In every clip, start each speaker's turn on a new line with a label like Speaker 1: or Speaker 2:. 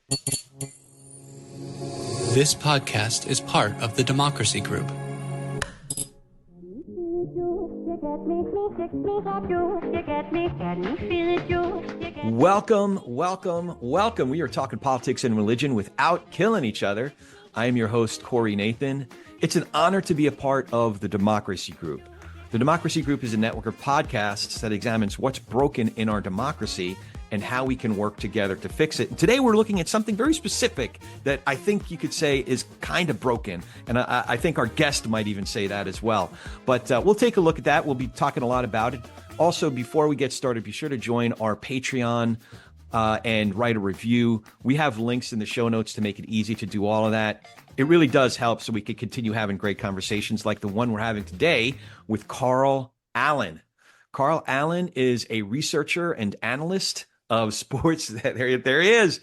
Speaker 1: This podcast is part of the Democracy Group.
Speaker 2: Welcome. We are talking politics and religion without killing each other. I am your host, Corey Nathan. It's an honor to be a part of the Democracy Group. The Democracy Group is a network of podcasts that examines what's broken in our democracy and how we can work together to fix it. And today we're looking at something very specific that I think you could say is kind of broken. And I think our guest might even say that as well. But we'll take a look at that. We'll be talking a lot about it. Also, before we get started, be sure to join our Patreon and write a review. We have links in the show notes to make it easy to do all of that. It really does help so we can continue having great conversations like the one we're having today with Carl Allen. Carl Allen is a researcher and analyst of sports. There he is,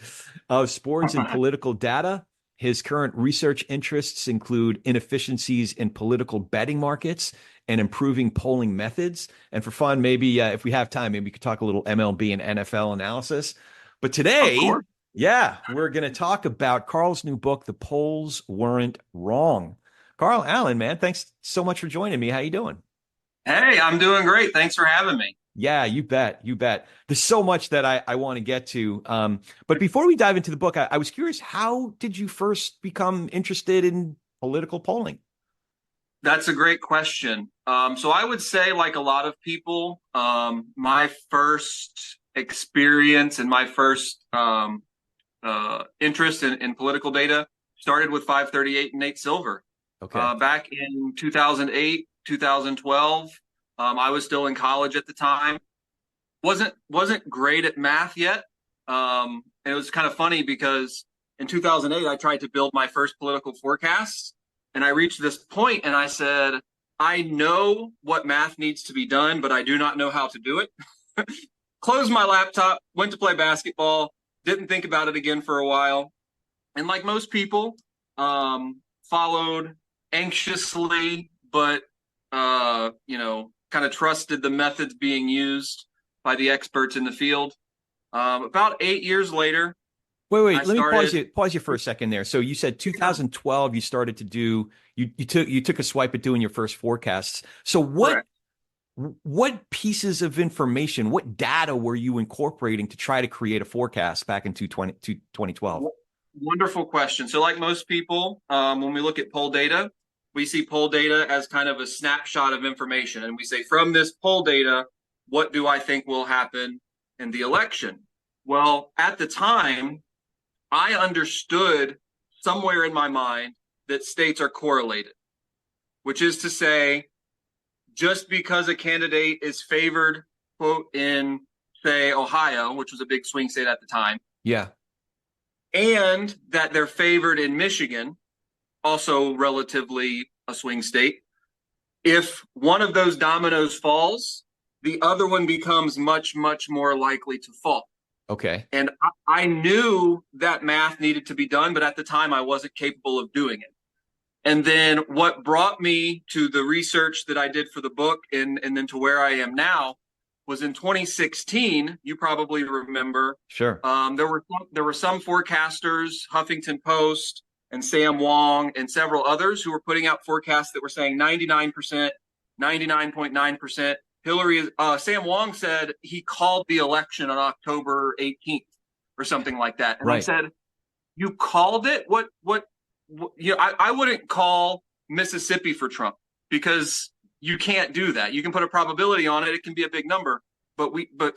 Speaker 2: of sports and political data. His current research interests include inefficiencies in political betting markets and improving polling methods. And for fun, maybe if we have time, maybe we could talk a little MLB and NFL analysis. But today, we're going to talk about Carl's new book, The Polls Weren't Wrong. Carl Allen, man, thanks so much for joining me. How you doing?
Speaker 3: Hey, I'm doing great. Thanks for having me.
Speaker 2: Yeah, you bet. There's so much that I want to get to. But before we dive into the book, I was curious, how did you first become interested in political polling?
Speaker 3: That's a great question. So I would say, like a lot of people, my first experience and my first interest in political data started with 538 and Nate Silver.
Speaker 2: Okay.
Speaker 3: Back in 2008, 2012. I was still in college at the time. Wasn't great at math yet. And it was kind of funny because in 2008, I tried to build my first political forecast. And I reached this point and I said, I know what math needs to be done, but I do not know how to do it. Closed my laptop, went to play basketball, didn't think about it again for a while. And like most people, followed anxiously, but, kind of trusted the methods being used by the experts in the field. About 8 years later.
Speaker 2: Wait, let me pause you for a second there. So you said 2012, you started to do, you took a swipe at doing your first forecasts. So what pieces of information, what data were you incorporating to try to create a forecast back in 2012?
Speaker 3: Wonderful question. So like most people, when we look at poll data, we see poll data as kind of a snapshot of information. And we say, from this poll data, what do I think will happen in the election? Well, at the time, I understood somewhere in my mind that states are correlated, which is to say, just because a candidate is favored, quote, in, say, Ohio, which was a big swing state at the time.
Speaker 2: Yeah.
Speaker 3: And that they're favored in Michigan, also relatively a swing state. If one of those dominoes falls, the other one becomes much, much more likely to fall.
Speaker 2: Okay.
Speaker 3: And I knew that math needed to be done, but at the time I wasn't capable of doing it. And then what brought me to the research that I did for the book and then to where I am now was in 2016. You probably remember.
Speaker 2: Sure.
Speaker 3: There were some forecasters, Huffington Post and Sam Wong and several others, who were putting out forecasts that were saying 99%, 99.9%. Sam Wong said he called the election on October 18th or something like that. And I said, you called it? What I wouldn't call Mississippi for Trump, because you can't do that. You can put a probability on it. It can be a big number, but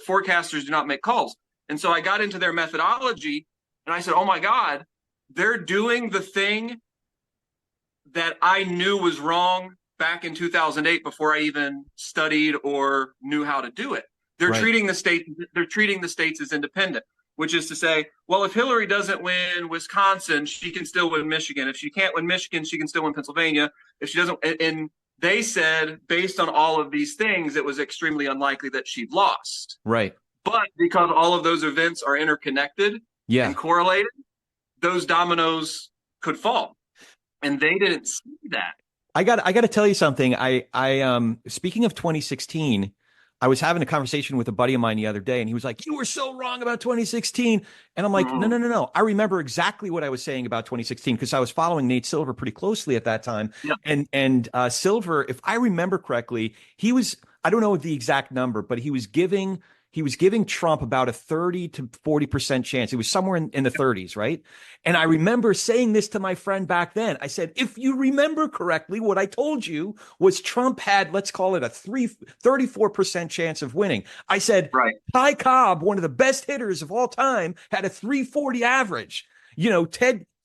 Speaker 3: forecasters do not make calls. And so I got into their methodology and I said, oh my God, they're doing the thing that I knew was wrong back in 2008 before I even studied or knew how to do it. They're treating the states as independent, which is to say, well, if Hillary doesn't win Wisconsin, she can still win Michigan. If she can't win Michigan, she can still win Pennsylvania. If she doesn't, and they said, based on all of these things, it was extremely unlikely that she'd lost.
Speaker 2: Right.
Speaker 3: But because all of those events are interconnected and correlated, those dominoes could fall. And they didn't see that.
Speaker 2: I got to tell you something. I speaking of 2016, I was having a conversation with a buddy of mine the other day, and he was like, "You were so wrong about 2016." And I'm like, "No,
Speaker 3: Mhm.
Speaker 2: no, no, no. I remember exactly what I was saying about 2016 because I was following Nate Silver pretty closely at that time.
Speaker 3: Yeah.
Speaker 2: And Silver, if I remember correctly, he was, I don't know the exact number, but he was giving Trump about a 30 to 40% chance. It was somewhere in the 30s, right? And I remember saying this to my friend back then. I said, if you remember correctly, what I told you was Trump had, let's call it a 34% chance of winning. I said,
Speaker 3: Right.
Speaker 2: Ty Cobb, one of the best hitters of all time, had a 340 average.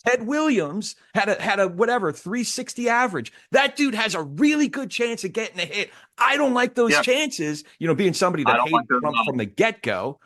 Speaker 2: Ted Williams had a whatever 360 average. That dude has a really good chance of getting a hit. I don't like those
Speaker 3: Yeah.
Speaker 2: chances, being somebody
Speaker 3: I
Speaker 2: that
Speaker 3: don't like
Speaker 2: hated
Speaker 3: those
Speaker 2: Trump from
Speaker 3: models.
Speaker 2: the get-go.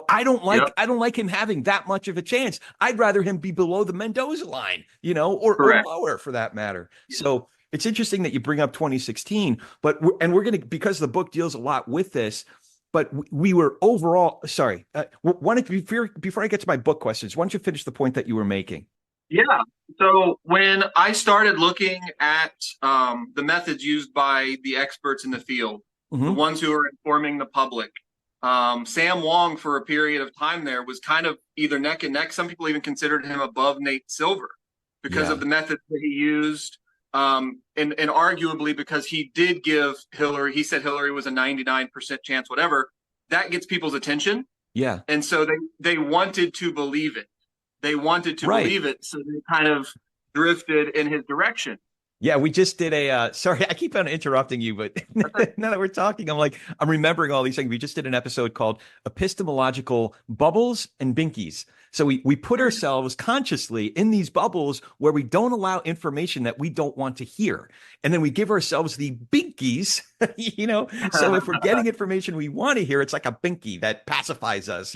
Speaker 2: I don't
Speaker 3: Yep.
Speaker 2: like him having that much of a chance. I'd rather him be below the Mendoza line, or
Speaker 3: Correct.
Speaker 2: lower for that matter.
Speaker 3: Yeah.
Speaker 2: So it's interesting that you bring up 2016, but we're going to, because the book deals a lot with this, but we were overall, sorry, why don't you, before I get to my book questions, why don't you finish the point that you were making?
Speaker 3: Yeah. So when I started looking at the methods used by the experts in the field, the
Speaker 2: Hmm.
Speaker 3: ones who are informing the public, Sam Wong for a period of time there was kind of either neck and neck. Some people even considered him above Nate Silver because of
Speaker 2: Yeah.
Speaker 3: the methods that he used. And arguably because he did give Hillary, he said Hillary was a 99% chance, whatever, that gets people's attention.
Speaker 2: Yeah.
Speaker 3: And so they wanted to believe it. They wanted to
Speaker 2: Right.
Speaker 3: believe it, so they kind of drifted in his direction.
Speaker 2: Yeah, we just did sorry, I keep on interrupting you, but now that we're talking, I'm remembering all these things. We just did an episode called Epistemological Bubbles and Binkies. So we put ourselves consciously in these bubbles where we don't allow information that we don't want to hear. And then we give ourselves the binkies, So if we're getting information we want to hear, it's like a binky that pacifies us,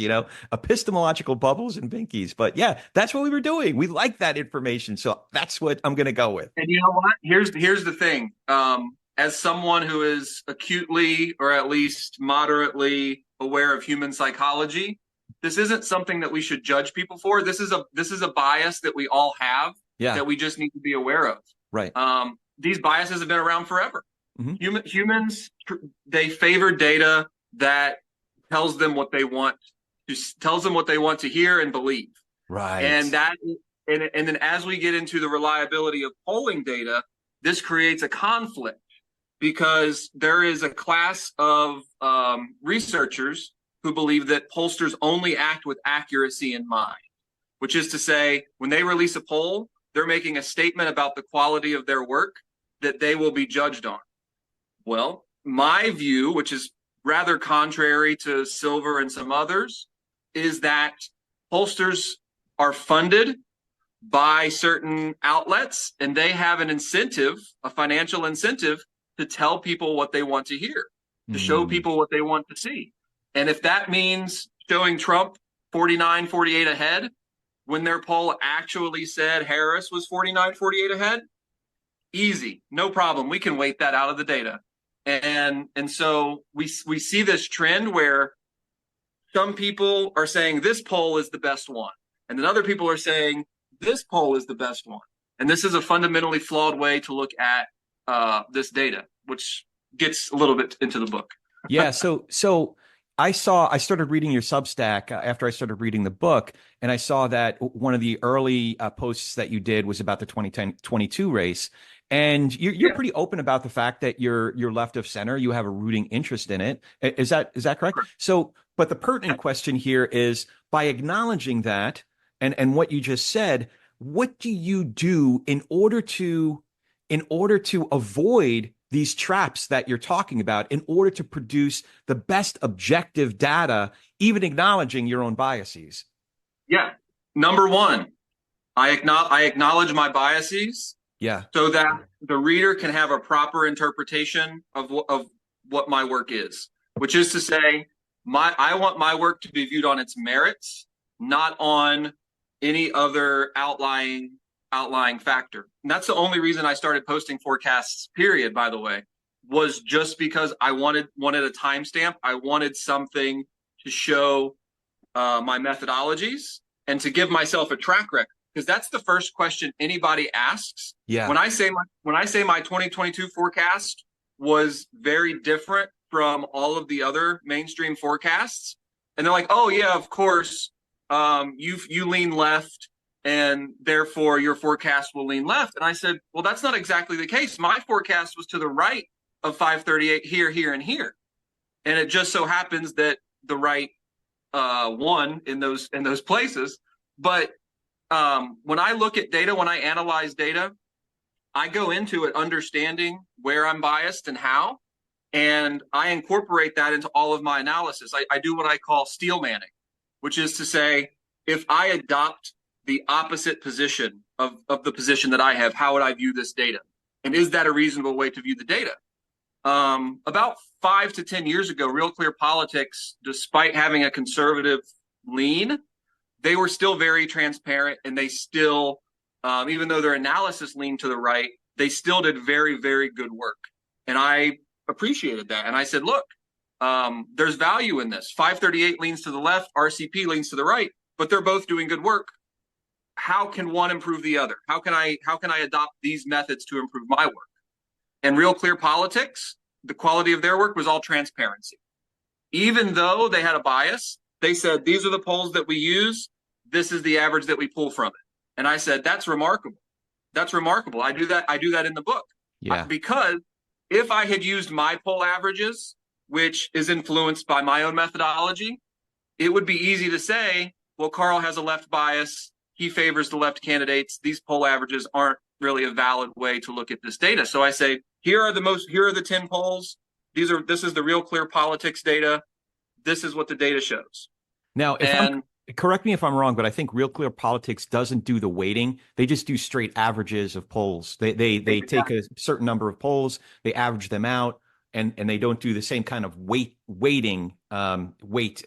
Speaker 2: epistemological bubbles and binkies. But yeah, that's what we were doing. We like that information. So that's what I'm going to go with.
Speaker 3: And you know what? Here's the thing. As someone who is acutely or at least moderately aware of human psychology, this isn't something that we should judge people for. This is a bias that we all have
Speaker 2: Yeah.
Speaker 3: that we just need to be aware of.
Speaker 2: Right.
Speaker 3: These biases have been around forever.
Speaker 2: Hmm.
Speaker 3: Humans, they favor data that tells them what they want to hear and believe.
Speaker 2: Right.
Speaker 3: And then as we get into the reliability of polling data, this creates a conflict because there is a class of researchers who believe that pollsters only act with accuracy in mind, which is to say, when they release a poll, they're making a statement about the quality of their work that they will be judged on. Well, my view, which is rather contrary to Silver and some others, is that pollsters are funded by certain outlets and they have an incentive, a financial incentive, to tell people what they want to hear, to show people what they want to see. And if that means showing Trump 49, 48 ahead when their poll actually said Harris was 49, 48 ahead, easy, no problem. We can weight that out of the data. And so we see this trend where some people are saying this poll is the best one, and then other people are saying this poll is the best one. And this is a fundamentally flawed way to look at this data, which gets a little bit into the book.
Speaker 2: Yeah. So I started reading your Substack after I started reading the book, and I saw that one of the early posts that you did was about the 2022 race. And you're pretty open about the fact that you're left of center. You have a rooting interest in it. Is that correct? So, but the pertinent question here is, by acknowledging that and what you just said, what do you do in order to avoid these traps that you're talking about, in order to produce the best objective data, even acknowledging your own biases?
Speaker 3: Yeah. Number one, I acknowledge my biases.
Speaker 2: Yeah.
Speaker 3: So that the reader can have a proper interpretation of what my work is, which is to say, I want my work to be viewed on its merits, not on any other outlying factor. And that's the only reason I started posting forecasts, period, by the way, was just because I wanted a timestamp. I wanted something to show my methodologies and to give myself a track record. Because that's the first question anybody asks.
Speaker 2: Yeah.
Speaker 3: When I say my 2022 forecast was very different from all of the other mainstream forecasts. And they're like, oh yeah, of course, you lean left and therefore your forecast will lean left. And I said, well, that's not exactly the case. My forecast was to the right of 538 here, here, and here. And it just so happens that the right won in those places. But when I look at data, when I analyze data, I go into it understanding where I'm biased and how, and I incorporate that into all of my analysis. I do what I call steel manning, which is to say, if I adopt the opposite position of the position that I have, how would I view this data? And is that a reasonable way to view the data? About 5 to 10 years ago, Real Clear Politics, despite having a conservative lean, they were still very transparent, and they still, even though their analysis leaned to the right, they still did very, very good work. And I appreciated that. And I said, look, there's value in this. 538 leans to the left, RCP leans to the right, but they're both doing good work. How can one improve the other? How can I adopt these methods to improve my work? And Real Clear Politics, the quality of their work was all transparency. Even though they had a bias, they said, these are the polls that we use. This is the average that we pull from it. And I said, that's remarkable. That's remarkable. I do that in the book.
Speaker 2: Yeah.
Speaker 3: Because if I had used my poll averages, which is influenced by my own methodology, it would be easy to say, well, Carl has a left bias. He favors the left candidates. These poll averages aren't really a valid way to look at this data. So I say, here are the 10 polls. This is the Real Clear Politics data. This is what the data shows.
Speaker 2: Now, correct me if I'm wrong, but I think Real Clear Politics doesn't do the weighting. They just do straight averages of polls. They take a certain number of polls, they average them out, and they don't do the same kind of weighting, WEIGHT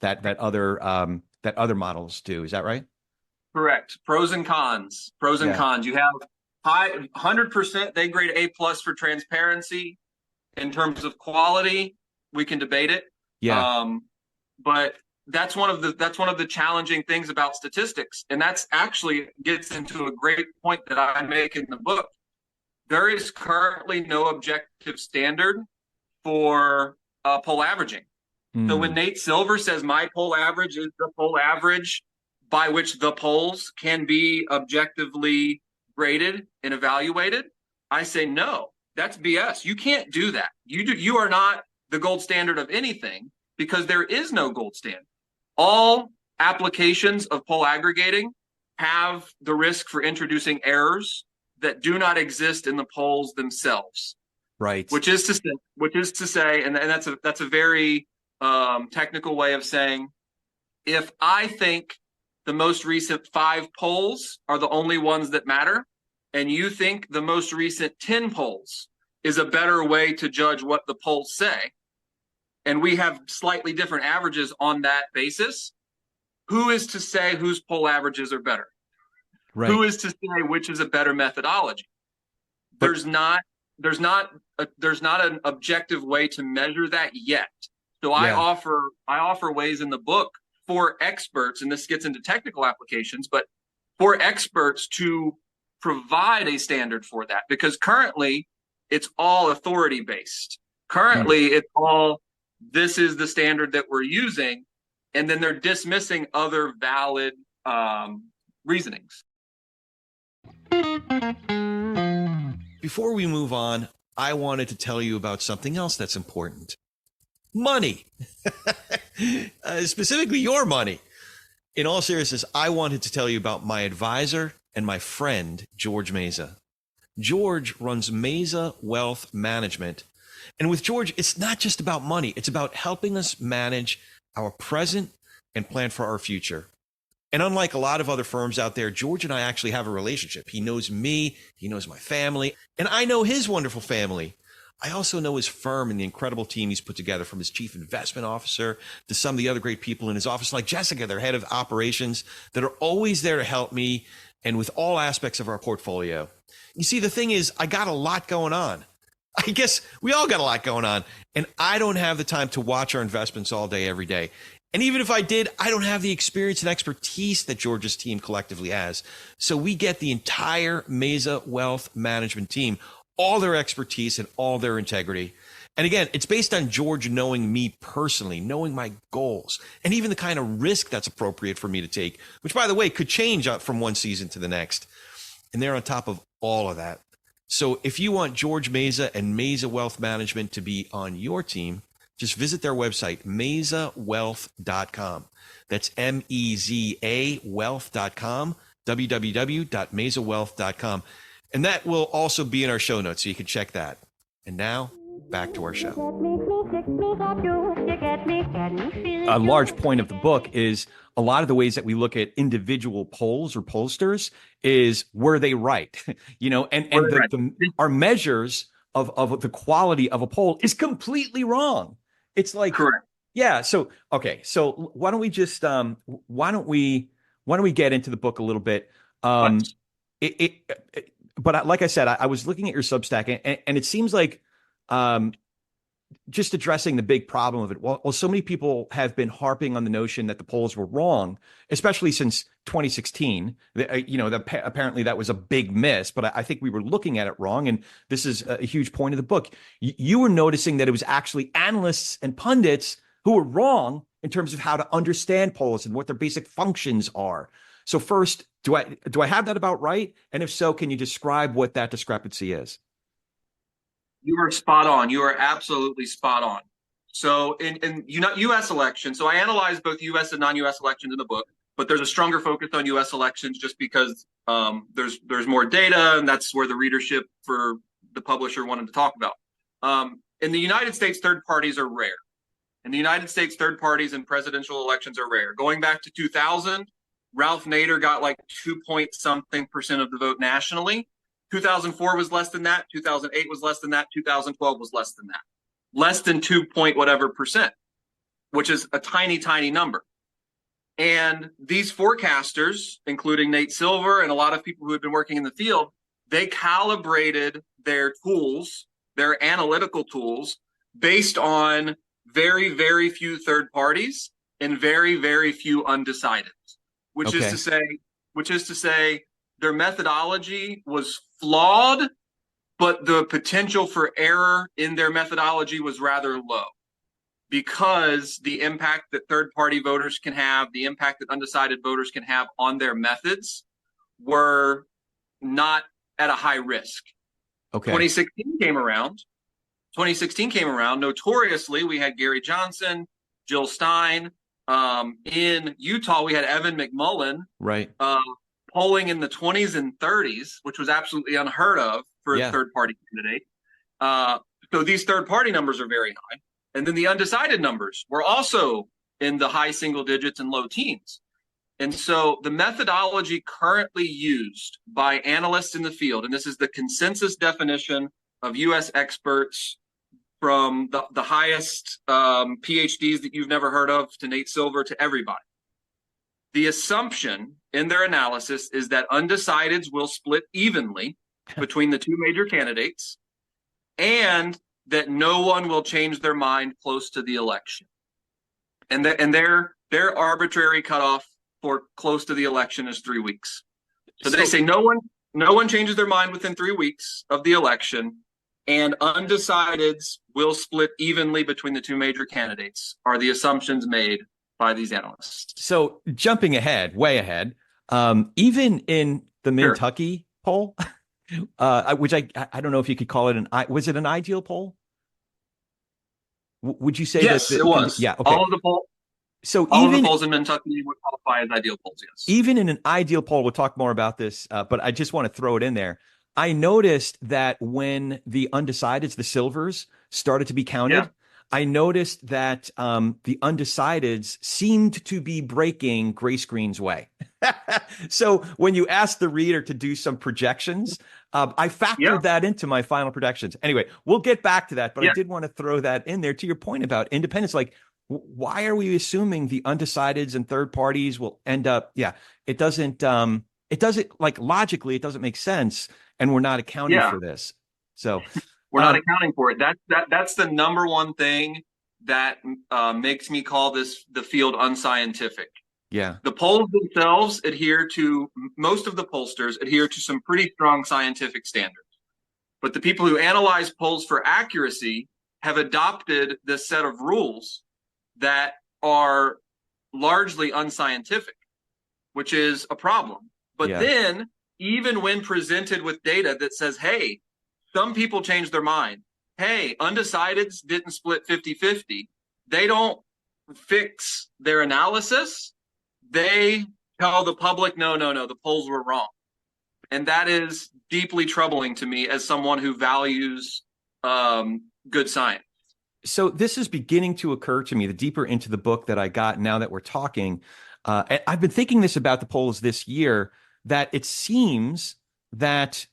Speaker 2: that other models do. Is that right?
Speaker 3: Correct. Pros and cons. You have 100%. They grade A+ for transparency. In terms of quality, we can debate it.
Speaker 2: Yeah.
Speaker 3: But that's one of the challenging things about statistics, and that's actually gets into a great point that I make in the book. There is currently no objective standard for poll averaging. So when Nate Silver says my poll average is the poll average by which the polls can be objectively graded and evaluated, I say no, that's BS. You can't do that. You are not the gold standard of anything, because there is no gold standard. All applications of poll aggregating have the risk for introducing errors that do not exist in the polls themselves.
Speaker 2: Right.
Speaker 3: Which is to say, and that's a very technical way of saying, if I think the most recent 5 polls are the only ones that matter, and you think the most recent 10 polls is a better way to judge what the polls say, and we have slightly different averages on that basis, who is to say whose poll averages are better?
Speaker 2: Right.
Speaker 3: Who is to say which is a better methodology? There's not an objective way to measure that yet. So I offer ways in the book for experts, and this gets into technical applications, but for experts to provide a standard for that, because currently it's all authority based. Currently it's all, this is the standard that we're using, and then they're dismissing other valid reasonings.
Speaker 2: Before we move on, I wanted to tell you about something else that's important. Money. Specifically your money. In all seriousness, I wanted to tell you about my advisor and my friend, George Meza. George runs Meza Wealth Management. And with George, it's not just about money. It's about helping us manage our present and plan for our future. And unlike a lot of other firms out there, George and I actually have a relationship. He knows me, he knows my family, and I know his wonderful family. I also know his firm and the incredible team he's put together, from his chief investment officer to some of the other great people in his office, like Jessica, their head of operations, that are always there to help me and with all aspects of our portfolio. You see, the thing is, I got a lot going on. I guess we all got a lot going on, and I don't have the time to watch our investments all day, every day. And even if I did, I don't have the experience and expertise that George's team collectively has. So we get the entire Meza Wealth Management team, all their expertise and all their integrity. And again, it's based on George knowing me personally, knowing my goals, and even the kind of risk that's appropriate for me to take, which, by the way, could change from one season to the next. And they're on top of all of that. So if you want George Meza and Meza Wealth Management to be on your team, just visit their website, mezawealth.com. That's MEZA wealth.com, www.mezawealth.com. And that will also be in our show notes, so you can check that. And now, back to our show. A large point of the book is a lot of the ways that we look at individual polls or pollsters is, were they right? Our measures of the quality of a poll is completely wrong. It's like,
Speaker 3: correct.
Speaker 2: Yeah. So, okay. So why don't we just, why don't we get into the book a little bit? But like I said, I was looking at your Substack, and it seems like, just addressing the big problem of it. Well, so many people have been harping on the notion that the polls were wrong, especially since 2016. Apparently that was a big miss, but I think we were looking at it wrong. And this is a huge point of the book. You were noticing that it was actually analysts and pundits who were wrong in terms of how to understand polls and what their basic functions are. So first, do I have that about right? And if so, can you describe what that discrepancy is?
Speaker 3: You are spot on. You are absolutely spot on. So in U.S. elections, so I analyzed both U.S. and non-U.S. elections in the book, but there's a stronger focus on U.S. elections just because there's more data, and that's where the readership for the publisher wanted to talk about. In the United States, third parties are rare. In the United States, third parties in presidential elections are rare. Going back to 2000, Ralph Nader got like 2-point-something% of the vote nationally. 2004 was less than that. 2008 was less than that. 2012 was less than that. Less than 2-point-whatever%, which is a tiny, tiny number. And these forecasters, including Nate Silver and a lot of people who had been working in the field, they calibrated their tools, their analytical tools, based on very, very few third parties and very, very few undecideds, which is to say their methodology was flawed, but the potential for error in their methodology was rather low, because the impact that third-party voters can have, the impact that undecided voters can have on their methods were not at a high risk. Okay. 2016 came around. Notoriously, we had Gary Johnson, Jill Stein. In Utah, we had Evan McMullen. Right. Polling in the 20s and 30s, which was absolutely unheard of for a third-party candidate. So these third-party numbers are very high. And then the undecided numbers were also in the high single digits and low teens. And so the methodology currently used by analysts in the field, and this is the consensus definition of U.S. experts from the highest PhDs that you've never heard of to Nate Silver to everybody. The assumption in their analysis is that undecideds will split evenly between the two major candidates, and that no one will change their mind close to the election. And their arbitrary cutoff for close to the election is 3 weeks. So they say no one changes their mind within 3 weeks of the election, and undecideds will split evenly between the two major candidates, are the assumptions made by these analysts. So jumping ahead, way ahead, even in the Kentucky poll, which I don't know if you could call it was it an ideal poll? Would you say yes, it was? Yeah. Okay. All of the polls. So all of the polls in Kentucky would qualify as ideal polls. Yes. Even in an ideal poll, we'll talk more about this, but I just want to throw it in there. I noticed that when the undecideds, the silvers, started to be counted, I noticed that the undecideds seemed to be breaking Grace Green's way. So when you asked the reader to do some projections, I factored that into my final projections. Anyway, we'll get back to that, but I did want to throw that in there to your point about independence. Like, why are we assuming the undecideds and third parties will end up? It doesn't like logically, it doesn't make sense. And we're not accounting for this. So we're not accounting for it. That's the number one thing that makes me call the field unscientific. Yeah. The polls themselves most of the pollsters adhere to some pretty strong scientific standards. But the people who analyze polls for accuracy have adopted this set of rules that are largely unscientific, which is a problem. But then, even when presented with data that says, hey, some people changed their mind. Hey, undecideds didn't split 50-50. They don't fix their analysis. They tell the public, no, the polls were wrong. And that is deeply troubling to me as someone who values good science.
Speaker 2: So this is beginning to occur to me the deeper into the book that I got now that we're talking. I've been thinking this about the polls this year, that it seems that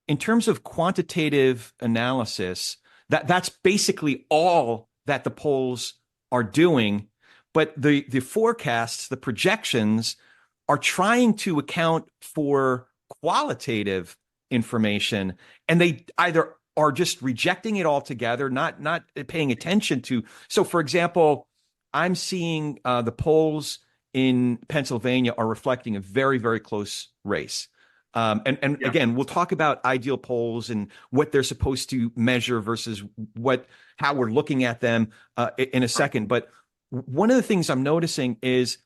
Speaker 2: in terms of quantitative analysis, that's basically all that the polls are doing. But the forecasts, the projections are trying to account for qualitative information, and they either are just rejecting it altogether, not paying attention to. So, for example, I'm seeing the polls in Pennsylvania are reflecting a very, very close race. Again, we'll talk about ideal polls and what they're supposed to measure versus how we're looking at them in a second. But one of the things I'm noticing is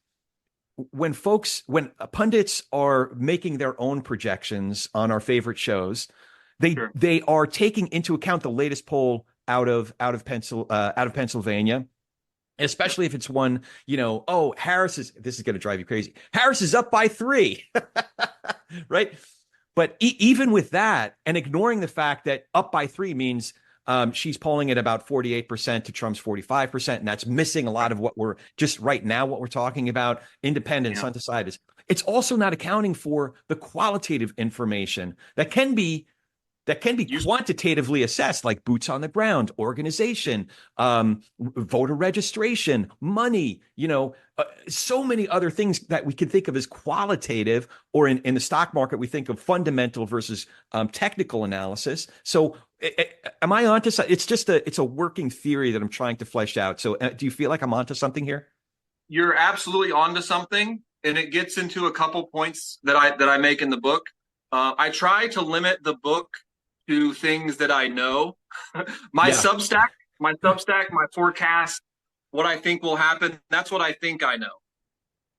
Speaker 2: when pundits are making their own projections on our favorite shows, they are taking into account the latest poll out of Pennsylvania, especially if it's one, Harris this is going to drive you crazy. Harris is up by 3, right? But even with that, and ignoring the fact that up by 3 means she's polling at about 48% to Trump's 45%, and that's missing a lot of what we're just right now, what we're talking about, independents, undecideds. It's also not accounting for the qualitative information that can be quantitatively assessed, like boots on the ground, organization, voter registration, money, so many other things that we can think of as qualitative, or in the stock market, we think of fundamental versus technical analysis. So am I onto something? It's a working theory that I'm trying to flesh out. So do you feel like I'm onto something here?
Speaker 3: You're absolutely onto something. And it gets into a couple points that I make in the book. I try to limit the book to things that I know. My Substack, my forecast, what I think will happen, that's what I think I know.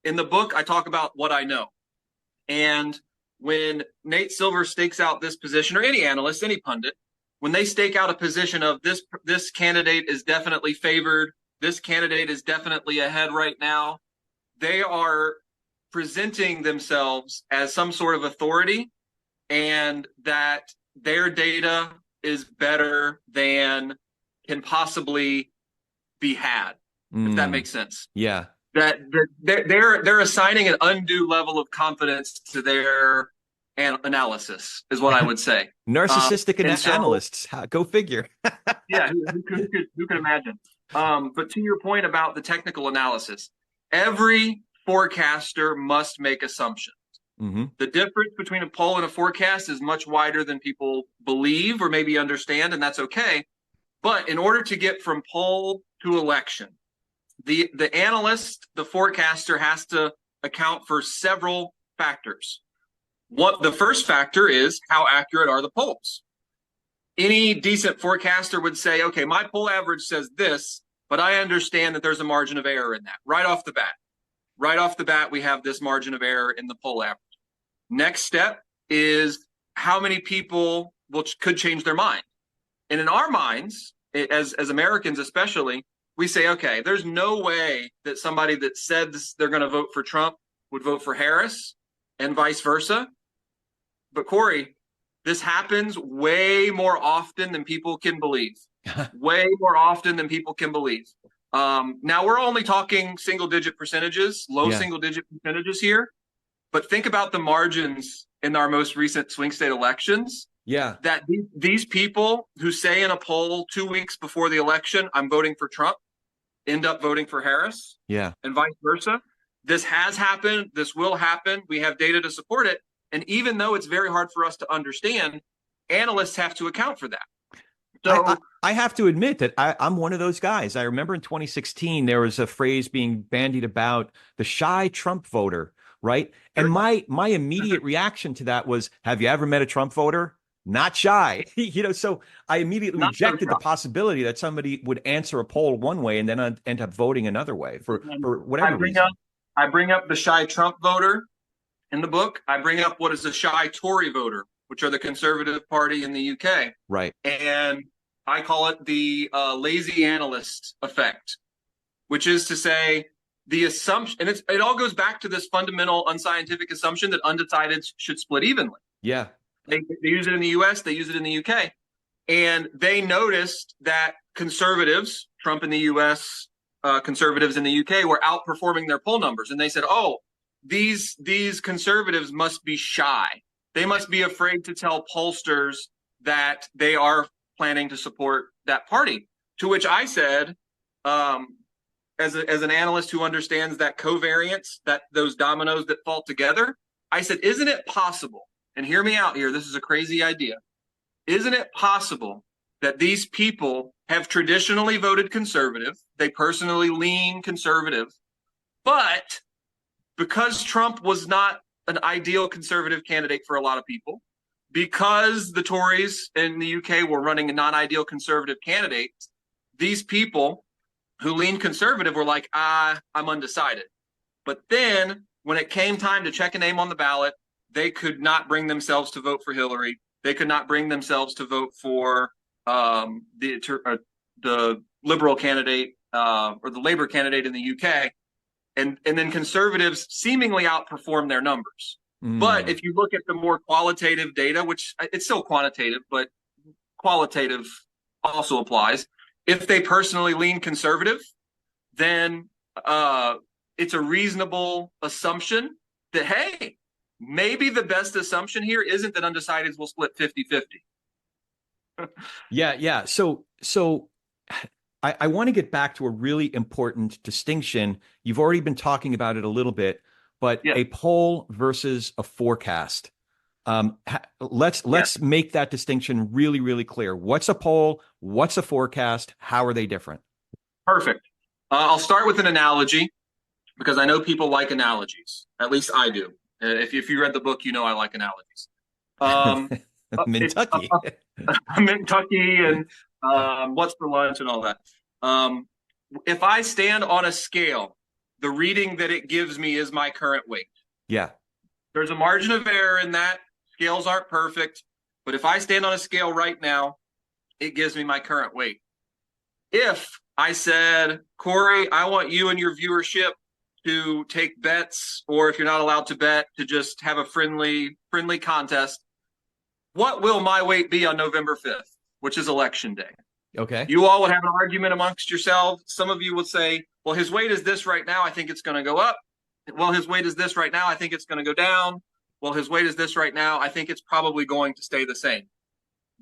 Speaker 3: In the book, I talk about what I know. And when Nate Silver stakes out this position, or any analyst, any pundit, when they stake out a position of this candidate is definitely favored, this candidate is definitely ahead right now, they are presenting themselves as some sort of authority, and that their data is better than can possibly be had, if that makes sense.
Speaker 2: Yeah.
Speaker 3: That they're assigning an undue level of confidence to their analysis, is what I would say.
Speaker 2: Narcissistic analysts, go figure.
Speaker 3: Yeah, who could imagine? But to your point about the technical analysis, every forecaster must make assumptions. Mm-hmm. The difference between a poll and a forecast is much wider than people believe or maybe understand, and that's okay. But in order to get from poll to election, the analyst, the forecaster, has to account for several factors. The first factor is, how accurate are the polls? Any decent forecaster would say, okay, my poll average says this, but I understand that there's a margin of error in that right off the bat. Right off the bat, we have this margin of error in the poll average. Next step is how many people could change their mind. And in our minds, as Americans especially, we say, okay, there's no way that somebody that said they're going to vote for Trump would vote for Harris, and vice versa. But Corey, this happens way more often than people can believe. Way more often than people can believe. Now, we're only talking single-digit percentages, single-digit percentages here. But think about the margins in our most recent swing state elections. Yeah. That these people who say in a poll 2 weeks before the election, I'm voting for Trump, end up voting for Harris. Yeah. And vice versa. This has happened. This will happen. We have data to support it. And even though it's very hard for us to understand, analysts have to account for that. So
Speaker 2: I have to admit that I'm one of those guys. I remember in 2016, there was a phrase being bandied about, the shy Trump voter, right? And my immediate reaction to that was, have you ever met a Trump voter? not shy. So I immediately
Speaker 3: Not so
Speaker 2: rejected the
Speaker 3: shy.
Speaker 2: possibility that somebody would answer a poll one way and then end up voting another way for
Speaker 3: And
Speaker 2: whatever reason.
Speaker 3: I bring up the shy Trump voter in the book. I bring up what is a shy Tory voter, which are the Conservative Party in the UK.
Speaker 2: Right.
Speaker 3: And I call it the lazy analyst effect, which is to say the assumption, and it all goes back to this fundamental unscientific assumption that undecideds should split evenly.
Speaker 2: Yeah.
Speaker 3: They use it in the US, they use it in the UK. And they noticed that conservatives, Trump in the US, conservatives in the UK, were outperforming their poll numbers. And they said, oh, these conservatives must be shy. They must be afraid to tell pollsters that they are planning to support that party. To which I said, as an analyst who understands that covariance, that those dominoes that fall together, I said, isn't it possible, and hear me out here, this is a crazy idea, isn't it possible that these people have traditionally voted conservative, they personally lean conservative, but because Trump was not an ideal conservative candidate for a lot of people, because the Tories in the UK were running a non-ideal conservative candidate, these people who leaned conservative were like, I'm undecided. But then when it came time to check a name on the ballot, they could not bring themselves to vote for Hillary. They could not bring themselves to vote for the Liberal candidate or the Labour candidate in the UK. And then conservatives seemingly outperform their numbers. But if you look at the more qualitative data, which it's still quantitative, but qualitative also applies, if they personally lean conservative, then it's a reasonable assumption that, hey, maybe the best assumption here isn't that undecideds will split 50-50.
Speaker 2: Yeah. So I want to get back to a really important distinction. You've already been talking about it a little bit, but a poll versus a forecast. Let's make that distinction really, really clear. What's a poll? What's a forecast? How are they different?
Speaker 3: Perfect. I'll start with an analogy because I know people like analogies. At least I do. If you read the book, you know I like analogies.
Speaker 2: Kentucky.
Speaker 3: Kentucky and what's for lunch and all that. If I stand on a scale, the reading that it gives me is my current weight.
Speaker 2: Yeah.
Speaker 3: There's a margin of error in that. Scales aren't perfect. But if I stand on a scale right now, it gives me my current weight. If I said, Corey, I want you and your viewership to take bets, or if you're not allowed to bet, to just have a friendly contest, what will my weight be on November 5th, which is election day?
Speaker 2: Okay.
Speaker 3: You all would have an argument amongst yourselves. Some of you would say, well, his weight is this right now. I think it's going to go up. Well, his weight is this right now. I think it's going to go down. Well, his weight is this right now. I think it's probably going to stay the same.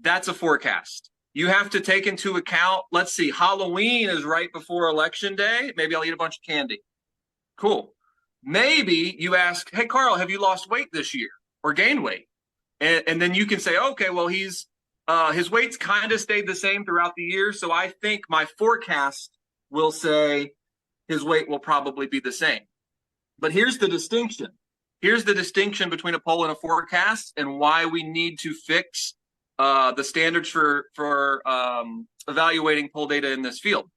Speaker 3: That's a forecast. You have to take into account, let's see, Halloween is right before election day. Maybe I'll eat a bunch of candy. Cool. Maybe you ask, hey, Carl, have you lost weight this year or gained weight? And then you can say, okay, well, his weight's kind of stayed the same throughout the year. So I think my forecast will say his weight will probably be the same. But here's the distinction. Here's the distinction between a poll and a forecast and why we need to fix the standards for evaluating poll data in this field.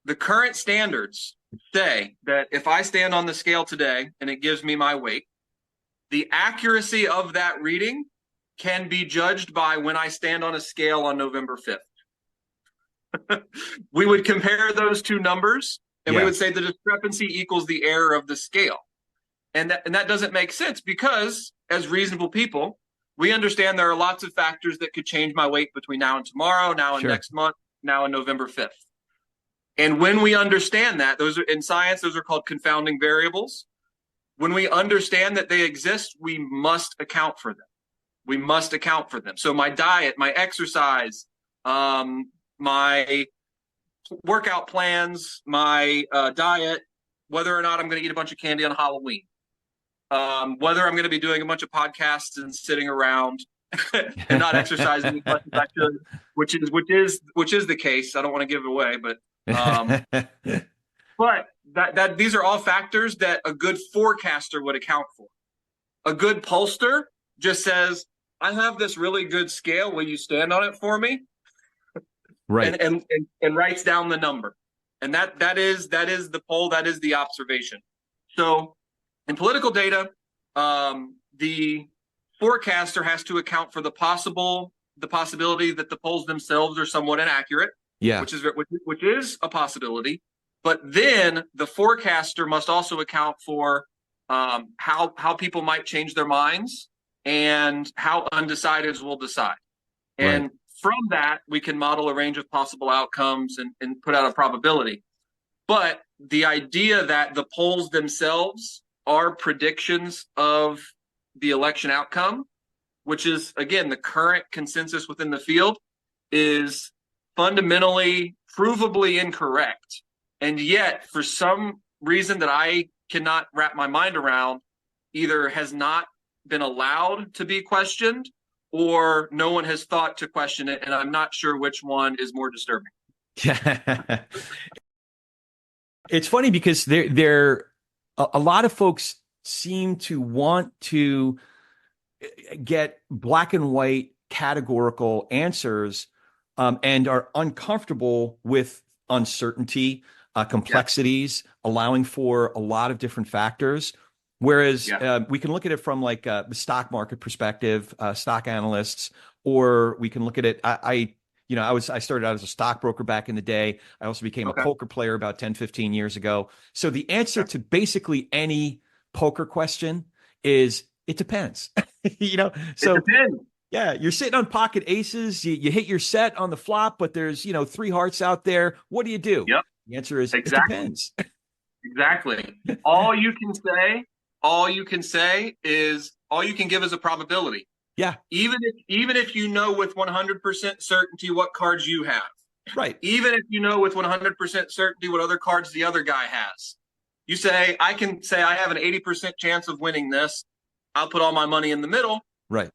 Speaker 3: The current standards say that if I stand on the scale today and it gives me my weight, the accuracy of that reading can be judged by when I stand on a scale on November 5th. We would compare those two numbers and we would say the discrepancy equals the error of the scale. And that doesn't make sense because as reasonable people, we understand there are lots of factors that could change my weight between now and tomorrow, now and next month, now and November 5th. And when we understand that, those are in science, those are called confounding variables. When we understand that they exist, we must account for them. We must account for them. So my diet, my exercise, my workout plans, my diet, whether or not I'm going to eat a bunch of candy on Halloween, whether I'm going to be doing a bunch of podcasts and sitting around and not exercising as much as I should, which is the case. I don't want to give it away, but but that these are all factors that a good forecaster would account for. A good pollster just says, I have this really good scale. Will you stand on it for me?
Speaker 2: Right.
Speaker 3: And writes down the number. And that is the poll, that is the observation. So in political data, the forecaster has to account for the possibility that the polls themselves are somewhat inaccurate,
Speaker 2: Yeah.
Speaker 3: which is a possibility. But then the forecaster must also account for how people might change their minds and how undecideds will decide. And
Speaker 2: Right.
Speaker 3: from that, we can model a range of possible outcomes and put out a probability. But the idea that the polls themselves are predictions of the election outcome, which is, again, the current consensus within the field, is fundamentally, provably incorrect. And yet, for some reason that I cannot wrap my mind around, either has not been allowed to be questioned or no one has thought to question it. And I'm not sure which one is more disturbing.
Speaker 2: Yeah. It's funny because a lot of folks seem to want to get black and white categorical answers, and are uncomfortable with uncertainty, complexities, allowing for a lot of different factors. Whereas we can look at it from like the stock market perspective, stock analysts, or we can look at it. I started out as a stockbroker back in the day. I also became a poker player about 10, 15 years ago. So the answer to basically any poker question is it depends. So
Speaker 3: it depends.
Speaker 2: Yeah, you're sitting on pocket aces, you hit your set on the flop, but there's, three hearts out there. What do you do?
Speaker 3: Yep.
Speaker 2: The answer is
Speaker 3: Exactly.
Speaker 2: it depends.
Speaker 3: Exactly. All you can give is a probability.
Speaker 2: Yeah.
Speaker 3: Even if you know with 100% certainty what cards you have.
Speaker 2: Right.
Speaker 3: Even if you know with 100% certainty what other cards the other guy has. You say, I can say I have an 80% chance of winning this. I'll put all my money in the middle.
Speaker 2: Right.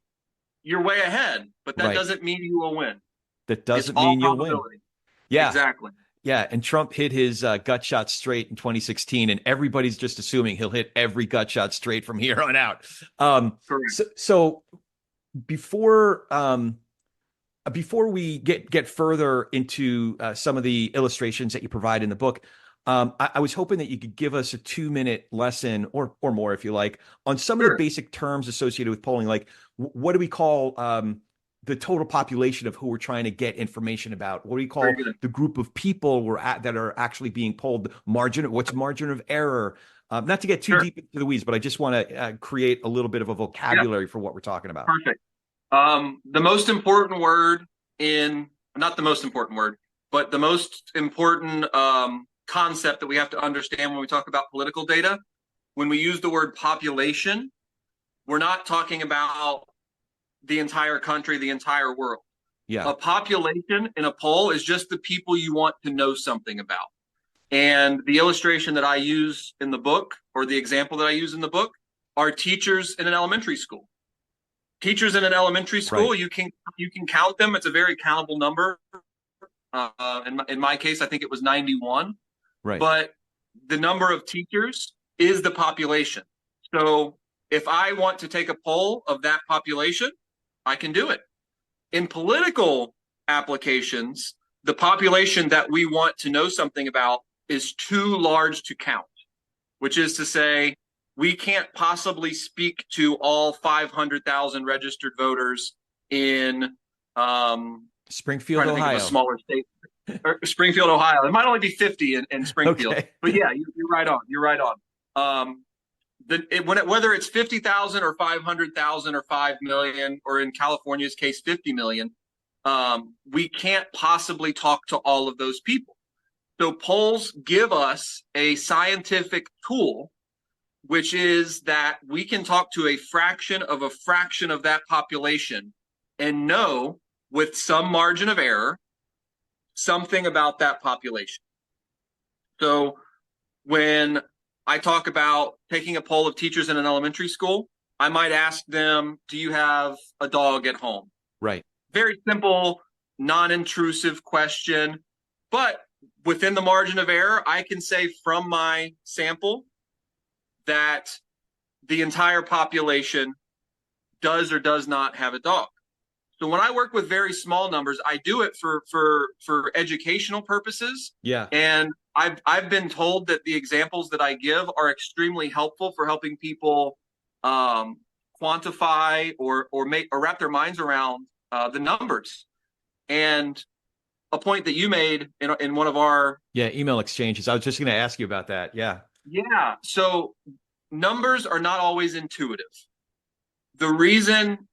Speaker 3: You're way ahead, but that
Speaker 2: Right.
Speaker 3: doesn't mean you will win.
Speaker 2: That doesn't
Speaker 3: It's all
Speaker 2: mean you'll win.
Speaker 3: probability.
Speaker 2: Yeah.
Speaker 3: Exactly.
Speaker 2: Yeah. And Trump hit his gut shot straight in 2016, and everybody's just assuming he'll hit every gut shot straight from here on out.
Speaker 3: Correct.
Speaker 2: So before we get further into some of the illustrations that you provide in the book, I was hoping that you could give us a 2-minute lesson or more, if you like, on some of the basic terms associated with polling. Like, what do we call the total population of who we're trying to get information about? What do we call the group of people that are actually being polled? What's margin of error? Not to get too deep into the weeds, but I just want to create a little bit of a vocabulary for what we're talking about.
Speaker 3: Perfect. The most important word not the most important word, but the most important concept that we have to understand when we talk about political data, when we use the word population, we're not talking about the entire country, the entire world.
Speaker 2: Yeah.
Speaker 3: A population in a poll is just the people you want to know something about. And the illustration that I use in the book, or the example that I use in the book, are teachers in an elementary school. Teachers in an elementary school, you can count them. It's a very countable number. In my case, I think it was 91.
Speaker 2: Right.
Speaker 3: But the number of teachers is the population. So if I want to take a poll of that population, I can do it. In political applications, the population that we want to know something about is too large to count, which is to say, we can't possibly speak to all 500,000 registered voters in
Speaker 2: Springfield, Ohio.
Speaker 3: A smaller state. Springfield, Ohio. It might only be 50 in Springfield.
Speaker 2: Okay.
Speaker 3: But yeah, you're right on. You're right on. Whether it's 50,000 or 500,000 or 5 million, or in California's case, 50 million, we can't possibly talk to all of those people. So polls give us a scientific tool, which is that we can talk to a fraction of that population and know with some margin of error something about that population. So when I talk about taking a poll of teachers in an elementary school, I might ask them, do you have a dog at home?
Speaker 2: Right.
Speaker 3: Very simple, non-intrusive question. But within the margin of error, I can say from my sample that the entire population does or does not have a dog. So when I work with very small numbers, I do it for educational purposes.
Speaker 2: Yeah.
Speaker 3: And I've been told that the examples that I give are extremely helpful for helping people quantify or wrap their minds around the numbers. And a point that you made in one of our
Speaker 2: email exchanges, I was just going to ask you about that.
Speaker 3: Yeah. So numbers are not always intuitive. The reason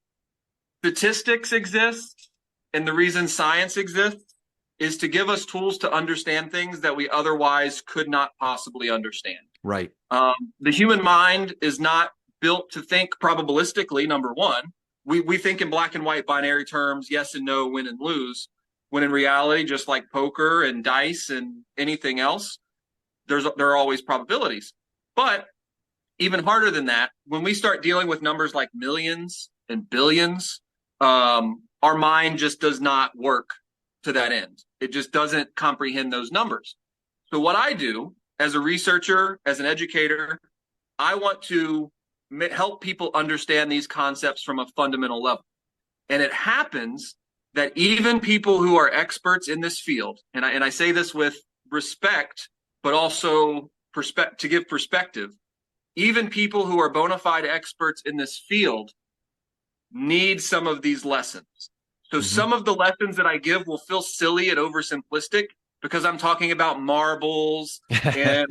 Speaker 3: statistics exist and the reason science exists is to give us tools to understand things that we otherwise could not possibly understand.
Speaker 2: Right.
Speaker 3: The human mind is not built to think probabilistically, number one. We think in black and white binary terms, yes and no, win and lose, when in reality, just like poker and dice and anything else, there are always probabilities. But even harder than that, when we start dealing with numbers like millions and billions, our mind just does not work to that end. It just doesn't comprehend those numbers. So what I do as a researcher, as an educator, I want to help people understand these concepts from a fundamental level. And it happens that even people who are experts in this field, and I say this with respect, but also to give perspective, even people who are bona fide experts in this field need some of these lessons. So some of the lessons that I give will feel silly and oversimplistic because I'm talking about marbles and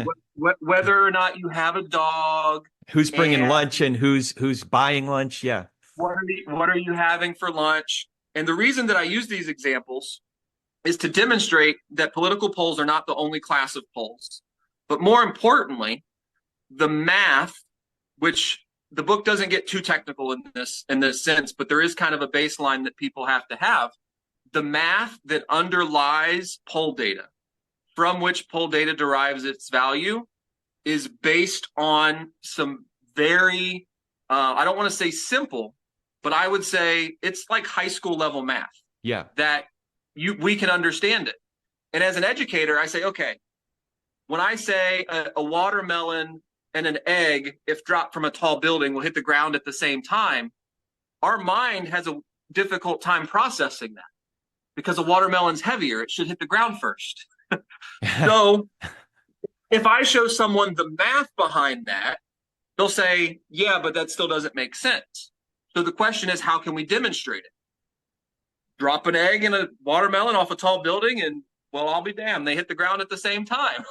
Speaker 3: whether or not you have a dog,
Speaker 2: who's bringing lunch and who's buying lunch. Yeah.
Speaker 3: What are you having for lunch? And the reason that I use these examples is to demonstrate that political polls are not the only class of polls, but more importantly, the math, which the book doesn't get too technical in this sense, but there is kind of a baseline that people have to have. The math that underlies poll data, from which poll data derives its value, is based on some very, I don't want to say simple, but I would say it's like high school level math.
Speaker 2: Yeah.
Speaker 3: That we can understand it. And as an educator, I say, okay, when I say a watermelon and an egg, if dropped from a tall building, will hit the ground at the same time, our mind has a difficult time processing that because a watermelon's heavier. It should hit the ground first. So if I show someone the math behind that, they'll say, yeah, but that still doesn't make sense. So the question is, how can we demonstrate it? Drop an egg and a watermelon off a tall building and, well, I'll be damned, they hit the ground at the same time.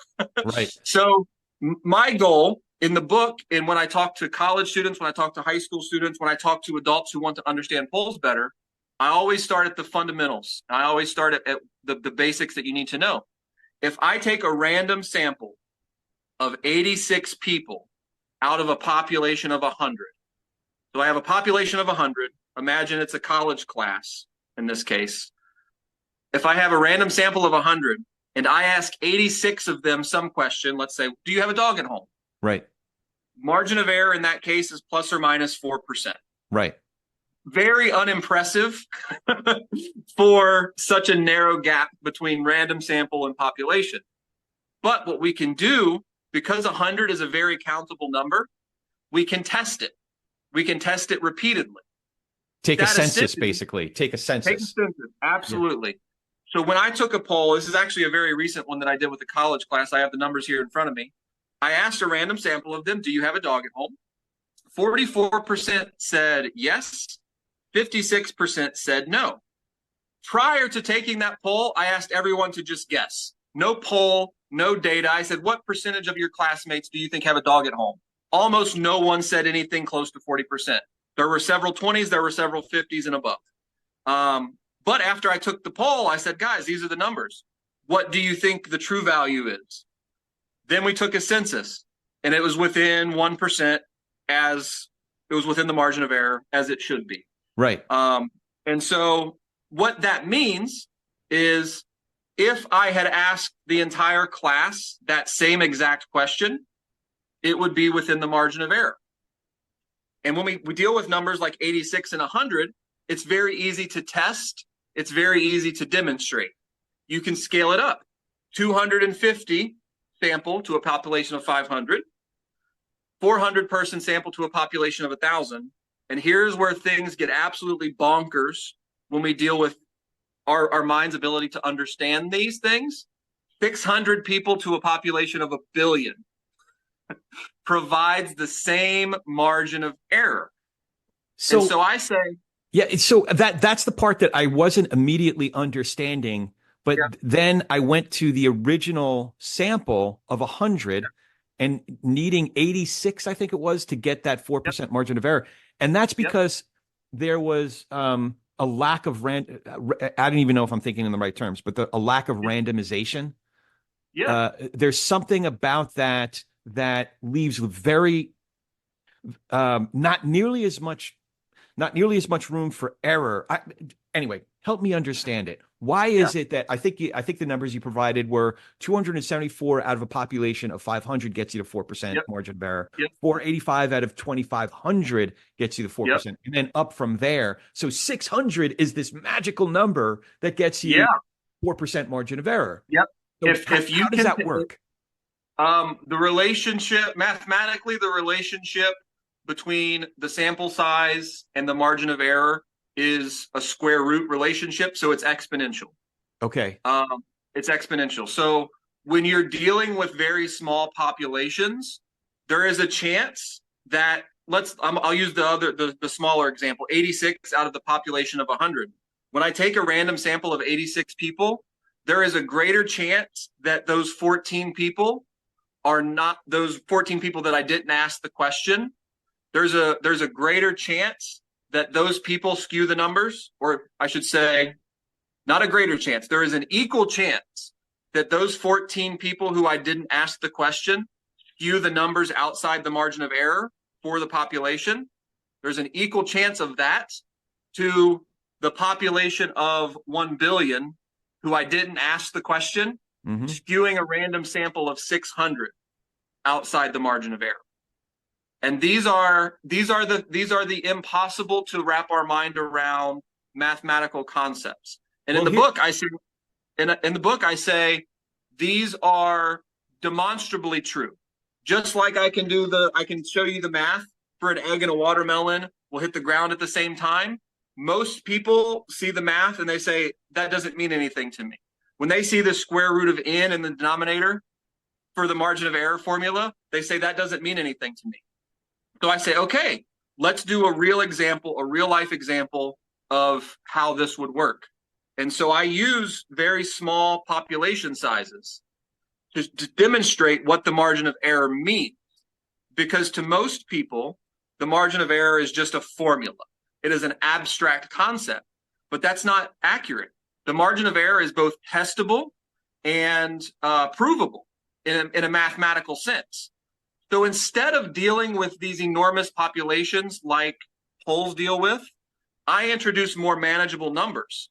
Speaker 2: Right.
Speaker 3: So my goal in the book, and when I talk to college students, when I talk to high school students, when I talk to adults who want to understand polls better, I always start at the fundamentals. I always start at the basics that you need to know. If I take a random sample of 86 people out of a population of 100, so I have a population of 100, imagine it's a college class in this case. If I have a random sample of 100 and I ask 86 of them some question, let's say, do you have a dog at home?
Speaker 2: Right.
Speaker 3: Margin of error in that case is plus or minus 4%.
Speaker 2: Right.
Speaker 3: Very unimpressive for such a narrow gap between random sample and population. But what we can do, because 100 is a very countable number, we can test it. We can test it repeatedly.
Speaker 2: Take a census, basically. Take a census.
Speaker 3: Take a census, absolutely. Yeah. So when I took a poll, this is actually a very recent one that I did with a college class. I have the numbers here in front of me. I asked a random sample of them, do you have a dog at home? 44% said yes. 56% said no. Prior to taking that poll, I asked everyone to just guess. No poll, no data. I said, what percentage of your classmates do you think have a dog at home? Almost no one said anything close to 40%. There were several 20s, there were several 50s and above. But after I took the poll, I said, guys, these are the numbers. What do you think the true value is? Then we took a census, and it was within 1%, as it was within the margin of error, as it should be.
Speaker 2: Right.
Speaker 3: And so what that means is if I had asked the entire class that same exact question, it would be within the margin of error. And when we deal with numbers like 86 and 100, it's very easy to test. It's very easy to demonstrate. You can scale it up. 250 sample to a population of 500, 400 person sample to a population of 1,000, And here's where things get absolutely bonkers when we deal with our mind's ability to understand these things. 600 people to a population of 1 billion provides the same margin of error.
Speaker 2: So,
Speaker 3: and so I say,
Speaker 2: yeah, so that's the part that I wasn't immediately understanding, but
Speaker 3: yeah,
Speaker 2: then I went to the original sample of 100 and needing 86, I think it was, to get that 4% margin of error. And that's
Speaker 3: yep,
Speaker 2: because there was a lack of I don't even know if I'm thinking in the right terms, but a lack of
Speaker 3: yep,
Speaker 2: randomization.
Speaker 3: yeah,
Speaker 2: There's something about that that leaves very not nearly as much room for error. Anyway, help me understand it. Why
Speaker 3: yeah,
Speaker 2: is it that I think the numbers you provided were 274 out of a population of 500 gets you to 4%
Speaker 3: yep,
Speaker 2: margin of error.
Speaker 3: yep,
Speaker 2: 485 out of 2,500 gets you to
Speaker 3: yep,
Speaker 2: 4%, and then up from there. So 600 is this magical number that gets
Speaker 3: yeah,
Speaker 2: you 4% margin of error.
Speaker 3: yep.
Speaker 2: So
Speaker 3: If you
Speaker 2: how does
Speaker 3: can,
Speaker 2: that work?
Speaker 3: the relationship, mathematically, the relationship between the sample size and the margin of error is a square root relationship, so it's exponential.
Speaker 2: Okay.
Speaker 3: It's exponential. So when you're dealing with very small populations, there is a chance that I'll use the smaller example, 86 out of the population of 100. When I take a random sample of 86 people, there is a greater chance that those 14 people are not those 14 people that I didn't ask the question. There's a greater chance that those people skew the numbers, or I should say, not a greater chance. There is an equal chance that those 14 people who I didn't ask the question skew the numbers outside the margin of error for the population. There's an equal chance of that to the population of 1 billion who I didn't ask the question, skewing a random sample of 600 outside the margin of error. And these are the impossible to wrap our mind around mathematical concepts. And
Speaker 2: Well,
Speaker 3: in the book I say these are demonstrably true. Just like I can show you the math for an egg and a watermelon will hit the ground at the same time. Most people see the math and they say that doesn't mean anything to me. When they see the square root of n in the denominator for the margin of error formula, they say that doesn't mean anything to me. So I say, okay, let's do a real life example of how this would work. And so I use very small population sizes to demonstrate what the margin of error means. Because to most people, the margin of error is just a formula. It is an abstract concept, but that's not accurate. The margin of error is both testable and provable in a mathematical sense. So instead of dealing with these enormous populations like polls deal with, I introduce more manageable numbers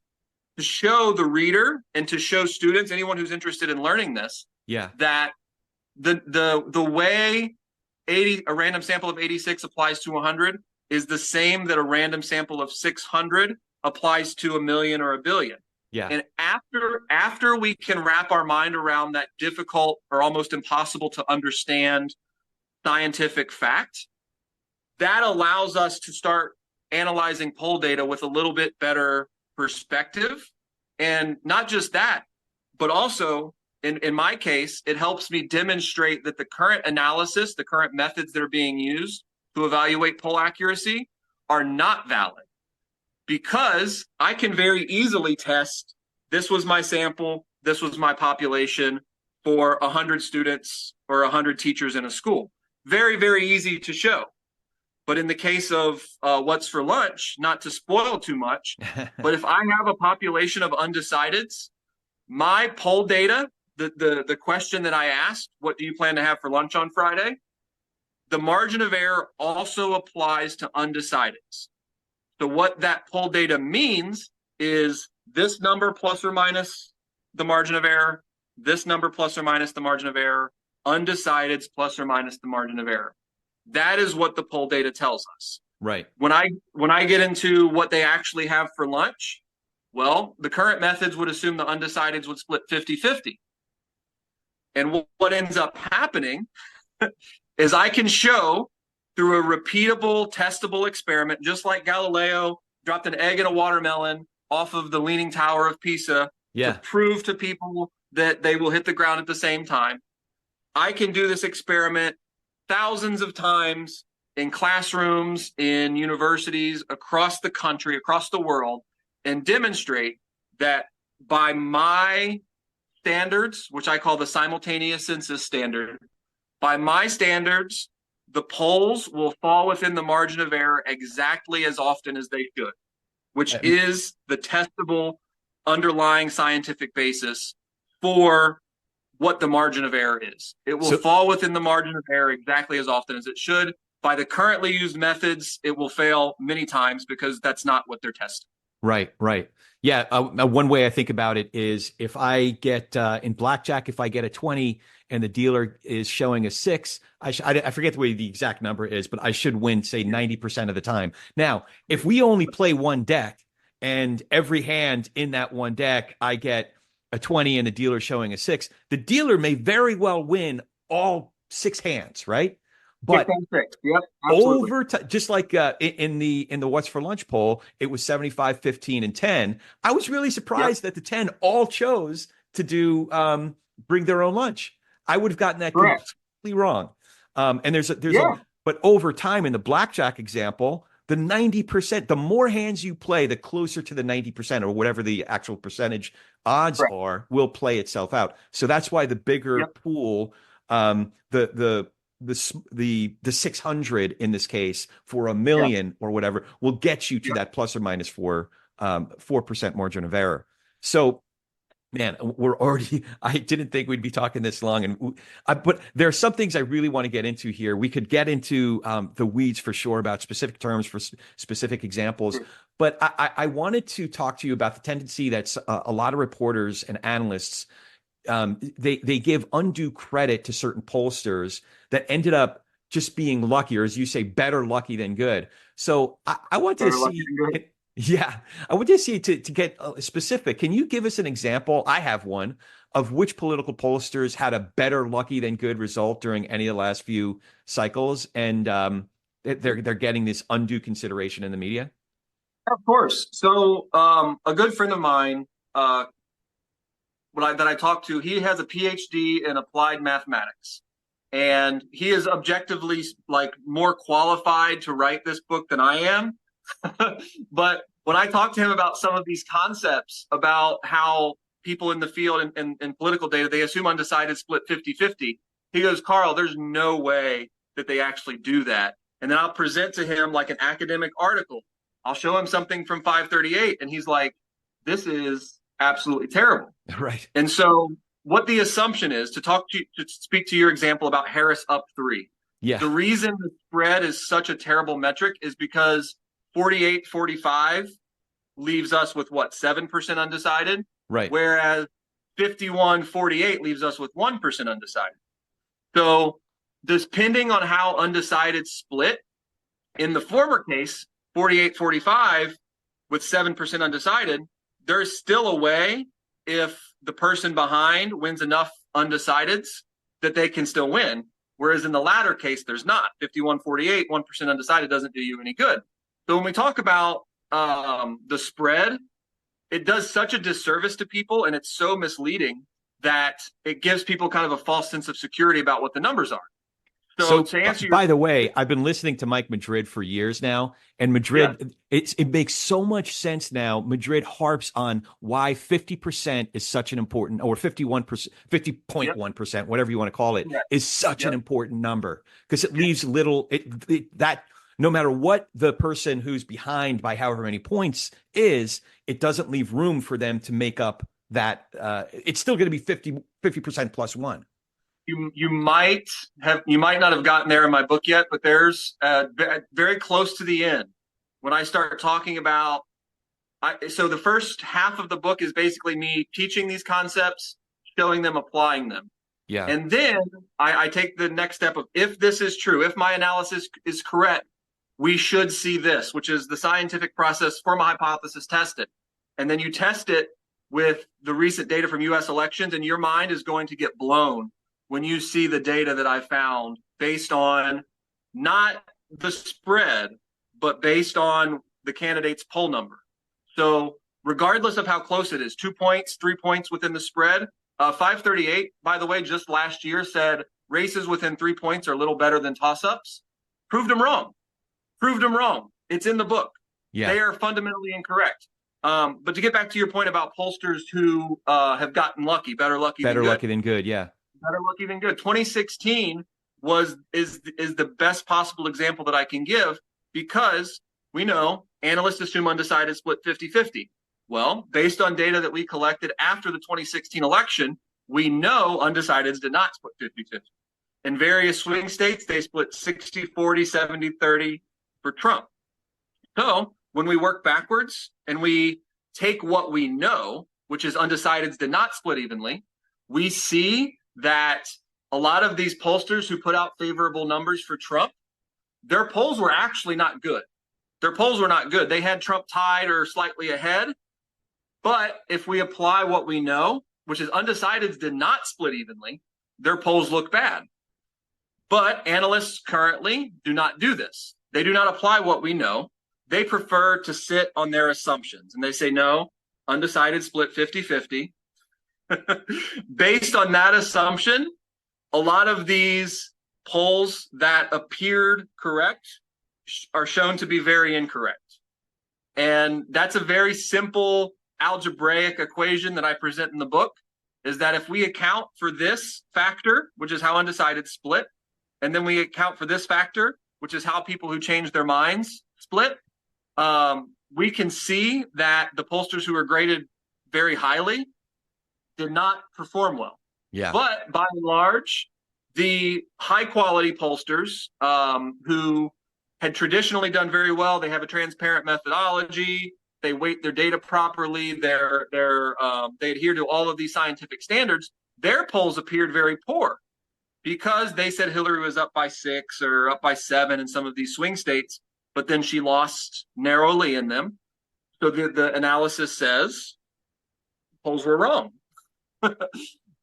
Speaker 3: to show the reader and to show students, anyone who's interested in learning this, that the way a random sample of 86 applies to 100 is the same that a random sample of 600 applies to 1 million or 1 billion.
Speaker 2: Yeah.
Speaker 3: And after we can wrap our mind around that difficult or almost impossible to understand scientific fact, that allows us to start analyzing poll data with a little bit better perspective. And not just that, but also in my case, it helps me demonstrate that the current analysis, the current methods that are being used to evaluate poll accuracy are not valid, because I can very easily test, this was my sample, this was my population for 100 students or 100 teachers in a school. Very, very easy to show. But in the case of what's for lunch, not to spoil too much, but if I have a population of undecideds, my poll data, the question that I asked, what do you plan to have for lunch on Friday? The margin of error also applies to undecideds. So what that poll data means is this number plus or minus the margin of error, this number plus or minus the margin of error, undecideds plus or minus the margin of error. That is what the poll data tells us.
Speaker 2: Right.
Speaker 3: When I get into what they actually have for lunch, well, the current methods would assume the undecideds would split 50-50. And what ends up happening is I can show through a repeatable, testable experiment, just like Galileo dropped an egg in a watermelon off of the Leaning Tower of Pisa to prove to people that they will hit the ground at the same time. I can do this experiment thousands of times in classrooms, in universities, across the country, across the world, and demonstrate that by my standards, which I call the simultaneous census standard, by my standards, the polls will fall within the margin of error exactly as often as they should, which is the testable underlying scientific basis for what the margin of error is. It will fall within the margin of error exactly as often as it should. By the currently used methods, it will fail many times because that's not what they're testing.
Speaker 2: Right, right. Yeah, one way I think about it is if I get in blackjack, if I get a 20 and the dealer is showing a 6, I forget the way the exact number is, but I should win, say, 90% of the time. Now, if we only play one deck and every hand in that one deck, I get a 20 and the dealer showing a 6, the dealer may very well win all 6 hands, right? But
Speaker 3: yep,
Speaker 2: over time, just like in the What's for Lunch poll, it was 75, 15, and 10. I was really surprised that the 10 all chose to do bring their own lunch. I would have gotten that completely wrong. And but over time in the blackjack example, the 90%, the more hands you play, the closer to the 90% or whatever the actual percentage odds are, will play itself out. So that's why the bigger pool, the 600 in this case for $1 million or whatever will get you to that plus or minus 4% margin of error. So, man, I didn't think we'd be talking this long, but there are some things I really want to get into here. We could get into the weeds for sure about specific terms for specific examples, but I wanted to talk to you about the tendency that a lot of reporters and analysts they give undue credit to certain pollsters that ended up just being lucky, or as you say, better lucky than good. So I wanted to see, I wanted to see to get specific. Can you give us an example? I have one of which political pollsters had a better lucky than good result during any of the last few cycles, and they're getting this undue consideration in the media.
Speaker 3: Of course. So a good friend of mine, that I talked to, he has a PhD in applied mathematics, and he is objectively more qualified to write this book than I am. But when I talked to him about some of these concepts about how people in the field and political data, they assume undecided split 50-50. He goes, Carl, there's no way that they actually do that. And then I'll present to him like an academic article. I'll show him something from 538, and he's like, this is absolutely terrible.
Speaker 2: Right.
Speaker 3: And so what the assumption is, to speak to your example about Harris up 3.
Speaker 2: Yeah.
Speaker 3: The reason the spread is such a terrible metric is because 48-45 leaves us with 7% undecided.
Speaker 2: Right.
Speaker 3: Whereas 51-48 leaves us with 1% undecided. So depending on how undecided split, in the former case, 48-45 with 7% undecided, there's still a way, if the person behind wins enough undecideds, that they can still win. Whereas in the latter case, there's not. 51-48, 1% undecided doesn't do you any good. So when we talk about the spread, it does such a disservice to people, and it's so misleading that it gives people kind of a false sense of security about what the numbers are. So to answer
Speaker 2: by the way, I've been listening to Mike Madrid for years now, and Madrid, it makes so much sense now. Madrid harps on why 50% is such an important, or 51%, 50.1%, whatever you want to call it, is such an important number, because it leaves little, that no matter what the person who's behind by however many points is, it doesn't leave room for them to make up that. It's still going to be 50% plus 1.
Speaker 3: You might not have gotten there in my book yet, but there's very close to the end when I start talking about. So the first half of the book is basically me teaching these concepts, showing them, applying them.
Speaker 2: Yeah.
Speaker 3: And then I take the next step of, if this is true, if my analysis is correct, we should see this, which is the scientific process, form a hypothesis, test it. And then you test it with the recent data from U.S. elections, and your mind is going to get blown when you see the data that I found based on not the spread, but based on the candidate's poll number. So regardless of how close it is, 2 points, 3 points within the spread. 538, by the way, just last year said races within 3 points are a little better than toss-ups. Proved them wrong. Proved them wrong. It's in the book.
Speaker 2: Yeah.
Speaker 3: They are fundamentally incorrect. But to get back to your point about pollsters who have gotten lucky, better lucky than good.
Speaker 2: Yeah.
Speaker 3: Better lucky than good. 2016 is the best possible example that I can give, because we know analysts assume undecided split 50-50. Well, based on data that we collected after the 2016 election, we know undecideds did not split 50-50. In various swing states, they split 60-40, 70-30 for Trump. So when we work backwards and we take what we know, which is undecideds did not split evenly, we see that a lot of these pollsters who put out favorable numbers for Trump, their polls were actually not good. Their polls were not good. They had Trump tied or slightly ahead. But if we apply what we know, which is undecideds did not split evenly, their polls look bad. But analysts currently do not do this. They do not apply what we know. They prefer to sit on their assumptions. And they say, no, undecided split 50-50. Based on that assumption, a lot of these polls that appeared correct are shown to be very incorrect. And that's a very simple algebraic equation that I present in the book, is that if we account for this factor, which is how undecided split, and then we account for this factor, which is how people who change their minds split, we can see that the pollsters who are graded very highly did not perform well.
Speaker 2: Yeah.
Speaker 3: But by and large, the high quality pollsters who had traditionally done very well, they have a transparent methodology, they weight their data properly, they adhere to all of these scientific standards, their polls appeared very poor because they said Hillary was up by 6 or up by 7 in some of these swing states, but then she lost narrowly in them. So the analysis says polls were wrong.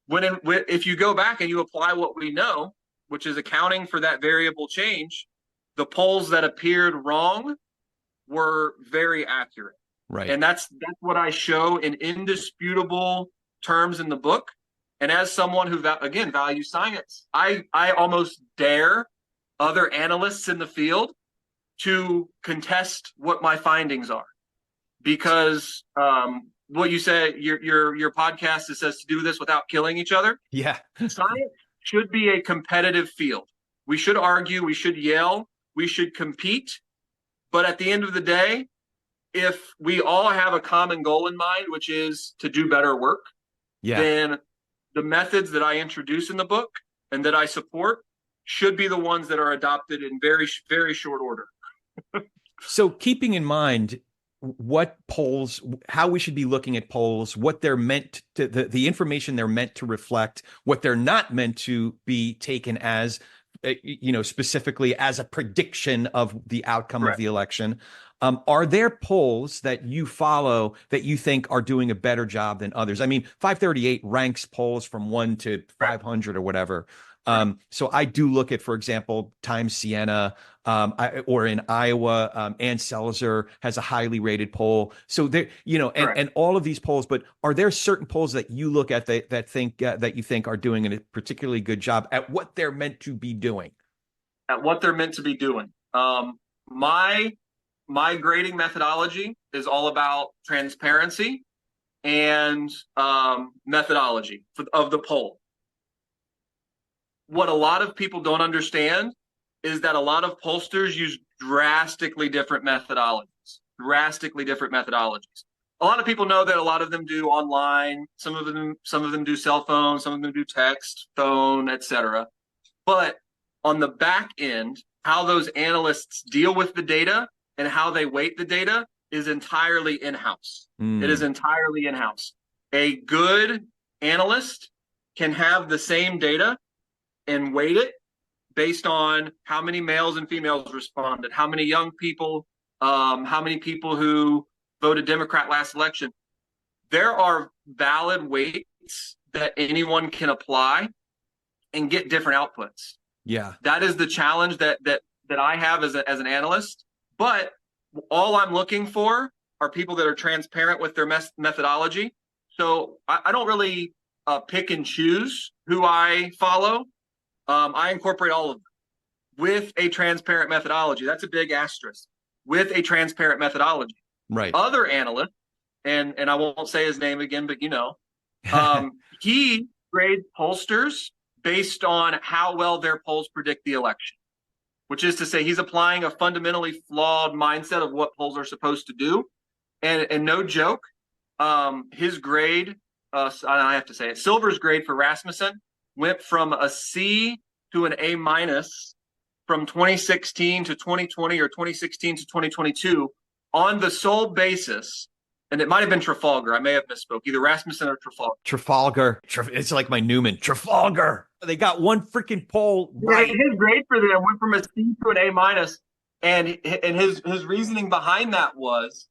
Speaker 3: If you go back and you apply what we know, which is accounting for that variable change, the polls that appeared wrong were very accurate.
Speaker 2: Right.
Speaker 3: And that's what I show in indisputable terms in the book. And as someone who, again, values science, I almost dare other analysts in the field to contest what my findings are. Because what you said, your podcast, it says to do this without killing each other.
Speaker 2: Yeah.
Speaker 3: Science should be a competitive field. We should argue, we should yell, we should compete. But at the end of the day, if we all have a common goal in mind, which is to do better work, then the methods that I introduce in the book and that I support should be the ones that are adopted in very, very short order.
Speaker 2: So keeping in mind what polls, how we should be looking at polls, what they're meant to, the information they're meant to reflect, what they're not meant to be taken as, specifically as a prediction of the outcome of the election. Are there polls that you follow that you think are doing a better job than others? I mean, 538 ranks polls from 1 to 500 or whatever. So I do look at, for example, Times Siena, or in Iowa, Ann Selzer has a highly rated poll. So there, and all of these polls. But are there certain polls that you look at that you think are doing a particularly good job at what they're meant to be doing?
Speaker 3: At what they're meant to be doing. My grading methodology is all about transparency and methodology of the poll. What a lot of people don't understand is that a lot of pollsters use drastically different methodologies. A lot of people know that a lot of them do online. Some of them do cell phone. Some of them do text, phone, etc. But on the back end, how those analysts deal with the data and how they weight the data is entirely in-house. It is entirely in-house. A good analyst can have the same data and weight it based on how many males and females responded, how many young people, how many people who voted Democrat last election. There are valid weights that anyone can apply and get different outputs.
Speaker 2: Yeah.
Speaker 3: That is the challenge that that I have as an analyst, but all I'm looking for are people that are transparent with their methodology. So I don't really pick and choose who I follow. I incorporate all of them with a transparent methodology. That's a big asterisk. With a transparent methodology.
Speaker 2: Right.
Speaker 3: Other analysts, and I won't say his name again, but he grades pollsters based on how well their polls predict the election, which is to say he's applying a fundamentally flawed mindset of what polls are supposed to do. And no joke, his grade, I have to say it, Silver's grade for Rasmussen went from a C to an A minus from 2016 to 2020 or 2016 to 2022 on the sole basis, and it might have been Trafalgar. I may have misspoke, either Rasmussen or Trafalgar.
Speaker 2: Trafalgar. It's like my Newman. Trafalgar. They got one freaking poll right.
Speaker 3: His grade for them went from a C to an A minus, and his reasoning behind that was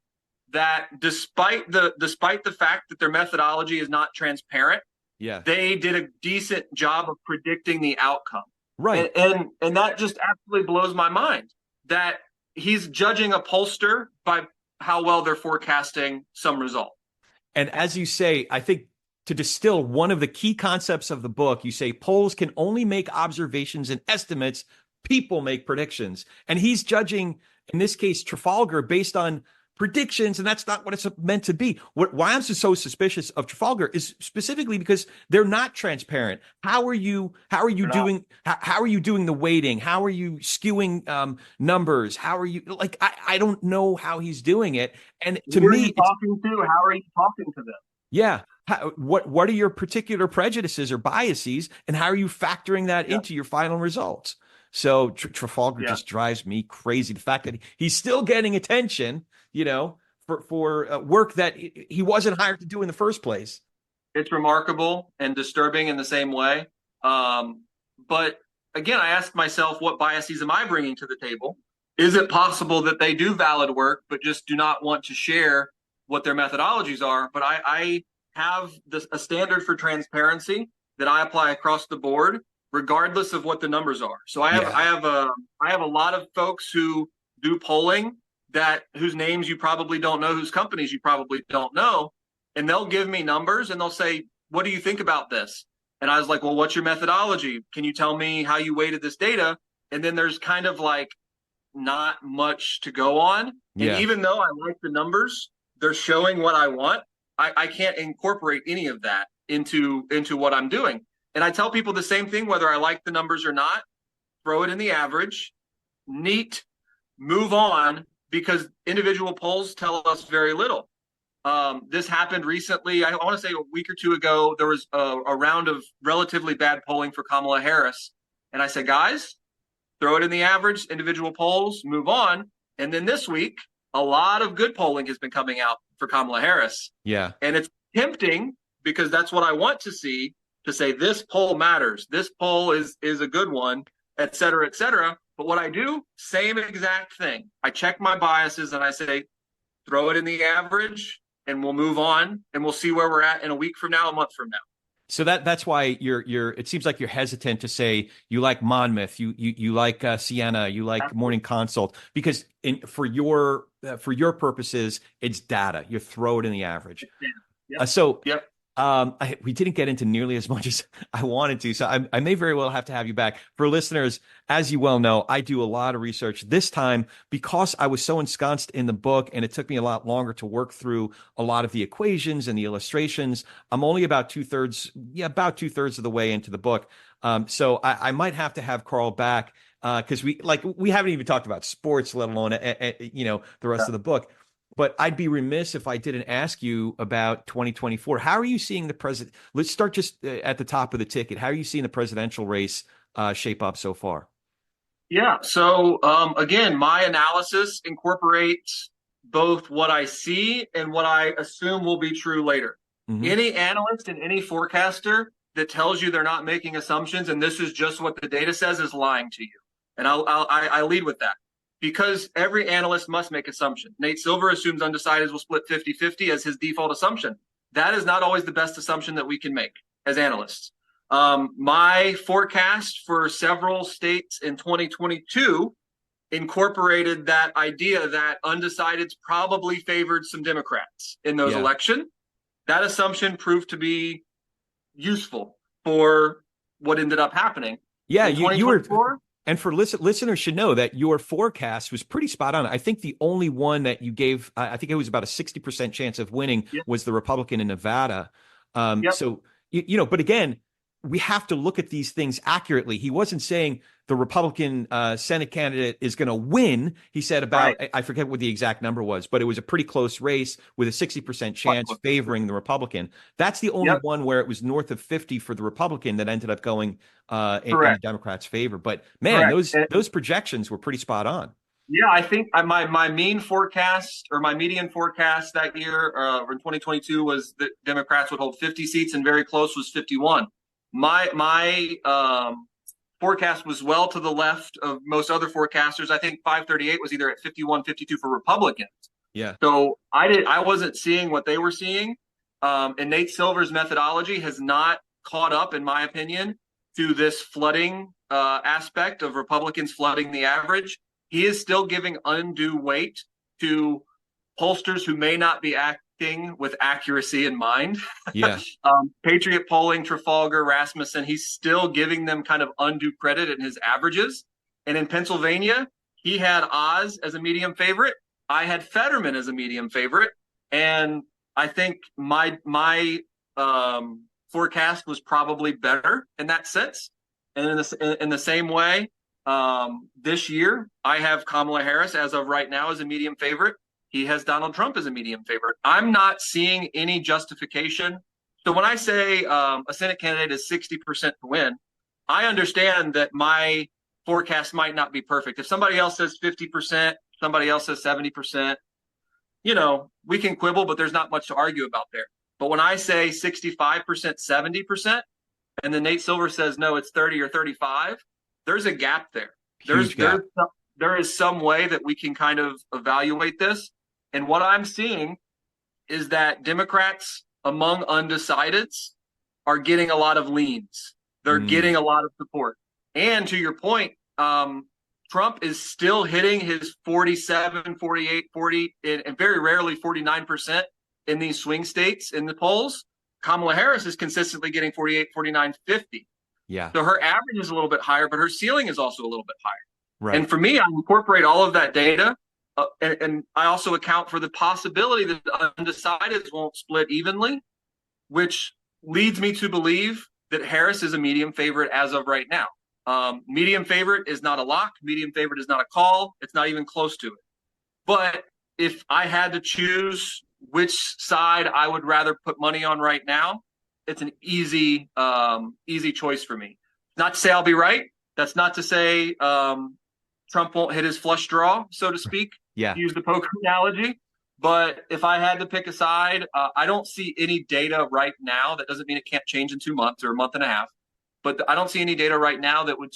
Speaker 3: that despite the fact that their methodology is not transparent, they did a decent job of predicting the outcome.
Speaker 2: Right.
Speaker 3: And that just absolutely blows my mind that he's judging a pollster by how well they're forecasting some result.
Speaker 2: And as you say, I think to distill one of the key concepts of the book, you say polls can only make observations and estimates. People make predictions. And he's judging, in this case, Trafalgar based on predictions, and that's not what it's meant to be. Why I'm so suspicious of Trafalgar is specifically because they're not transparent. How are you doing the weighting? How are you skewing numbers? How are you I don't know how he's doing it. And to me,
Speaker 3: how are you talking to them?
Speaker 2: Yeah. What are your particular prejudices or biases, and how are you factoring that into your final results? So Trafalgar just drives me crazy. The fact that he's still getting attention, for work that he wasn't hired to do in the first place.
Speaker 3: It's remarkable and disturbing in the same way. But again, I ask myself, what biases am I bringing to the table? Is it possible that they do valid work, but just do not want to share what their methodologies are? But I have a standard for transparency that I apply across the board, regardless of what the numbers are. So I have a lot of folks who do polling whose names you probably don't know, whose companies you probably don't know, and they'll give me numbers and they'll say, "What do you think about this?" And I was like, "Well, what's your methodology? Can you tell me how you weighted this data?" And then there's kind of like not much to go on. And even though I like the numbers, they're showing what I want. I can't incorporate any of that into what I'm doing. And I tell people the same thing, whether I like the numbers or not, throw it in the average, neat, move on, because individual polls tell us very little. This happened recently. I want to say a week or two ago, there was a round of relatively bad polling for Kamala Harris. And I said, guys, throw it in the average, individual polls, move on. And then this week, a lot of good polling has been coming out for Kamala Harris.
Speaker 2: Yeah.
Speaker 3: And it's tempting, because that's what I want to see, to say this poll matters. This poll is a good one, et cetera, et cetera. But what I do, same exact thing. I check my biases and I say, throw it in the average and we'll move on and we'll see where we're at in a week from now, a month from now.
Speaker 2: So that's why it seems like you're hesitant to say you like Monmouth, you like Siena, you like Morning Consult, because for your purposes, it's data. You throw it in the average. We didn't get into nearly as much as I wanted to, so I may very well have to have you back. For listeners, as you well know, I do a lot of research. This time, because I was so ensconced in the book and it took me a lot longer to work through a lot of the equations and the illustrations, I'm only about two-thirds of the way into the book. So I might have to have Carl back because we haven't even talked about sports, let alone the rest of the book. But I'd be remiss if I didn't ask you about 2024. How are you seeing the president? Let's start just at the top of the ticket. How are you seeing the presidential race shape up so far?
Speaker 3: Yeah. So again, my analysis incorporates both what I see and what I assume will be true later. Mm-hmm. Any analyst and any forecaster that tells you they're not making assumptions and this is just what the data says is lying to you. And I lead with that. Because every analyst must make assumptions. Nate Silver assumes undecideds will split 50-50 as his default assumption. That is not always the best assumption that we can make as analysts. My forecast for several states in 2022 incorporated that idea that undecideds probably favored some Democrats in those
Speaker 2: Yeah.
Speaker 3: elections. That assumption proved to be useful for what ended up happening.
Speaker 2: Yeah,
Speaker 3: In
Speaker 2: you were,
Speaker 3: 2024,
Speaker 2: and for listeners should know that your forecast was pretty spot on. I think the only one that you gave, I think it was about a 60% chance of winning,
Speaker 3: yep,
Speaker 2: was the Republican in Nevada.
Speaker 3: yep,
Speaker 2: So, but again, we have to look at these things accurately. He wasn't saying the Republican Senate candidate is going to win. He said about,
Speaker 3: right.
Speaker 2: I forget what the exact number was, but it was a pretty close race with a 60% chance favoring the Republican. That's the only
Speaker 3: Yep,
Speaker 2: one where it was north of 50 for the Republican that ended up going in the
Speaker 3: correct,
Speaker 2: Democrats' favor. But man,
Speaker 3: correct.
Speaker 2: those projections were pretty spot on.
Speaker 3: Yeah, I think my mean forecast or my median forecast that year in 2022 was that Democrats would hold 50 seats, and very close was 51. My forecast was well to the left of most other forecasters. I think 538 was either at 51, 52 for Republicans.
Speaker 2: Yeah.
Speaker 3: So I wasn't seeing what they were seeing. And Nate Silver's methodology has not caught up, in my opinion, to this flooding aspect of Republicans flooding the average. He is still giving undue weight to pollsters who may not be acting with accuracy in mind.
Speaker 2: Yeah.
Speaker 3: Patriot Polling, Trafalgar, Rasmussen, he's still giving them kind of undue credit in his averages. And in Pennsylvania, he had Oz as a medium favorite. I had Fetterman as a medium favorite. And I think my forecast was probably better in that sense. And in the same way, this year, I have Kamala Harris as of right now as a medium favorite. He has Donald Trump as a medium favorite. I'm not seeing any justification. So when I say a Senate candidate is 60% to win, I understand that my forecast might not be perfect. If somebody else says 50%, somebody else says 70%, we can quibble, but there's not much to argue about there. But when I say 65%, 70%, and then Nate Silver says, no, it's 30 or 35, there's a gap there. There is some way that we can kind of evaluate this. And what I'm seeing is that Democrats among undecideds are getting a lot of leans. They're getting a lot of support. And to your point, Trump is still hitting his 47, 48, 40, and very rarely 49% in these swing states in the polls. Kamala Harris is consistently getting 48, 49, 50.
Speaker 2: Yeah.
Speaker 3: So her average is a little bit higher, but her ceiling is also a little bit higher.
Speaker 2: Right.
Speaker 3: And for me, I incorporate all of that data, and I also account for the possibility that the undecideds won't split evenly, which leads me to believe that Harris is a medium favorite as of right now. Medium favorite is not a lock. Medium favorite is not a call. It's not even close to it. But if I had to choose which side I would rather put money on right now, it's an easy choice for me. Not to say I'll be right. That's not to say Trump won't hit his flush draw, so to speak,
Speaker 2: Yeah.
Speaker 3: to use the poker analogy. But if I had to pick a side, I don't see any data right now. That doesn't mean it can't change in 2 months or a month and a half. But I don't see any data right now that would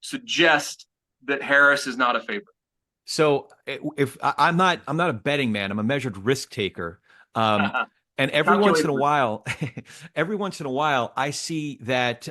Speaker 3: suggest that Harris is not a favorite.
Speaker 2: So if I'm not a betting man, I'm a measured risk taker. And every once in a while, I see that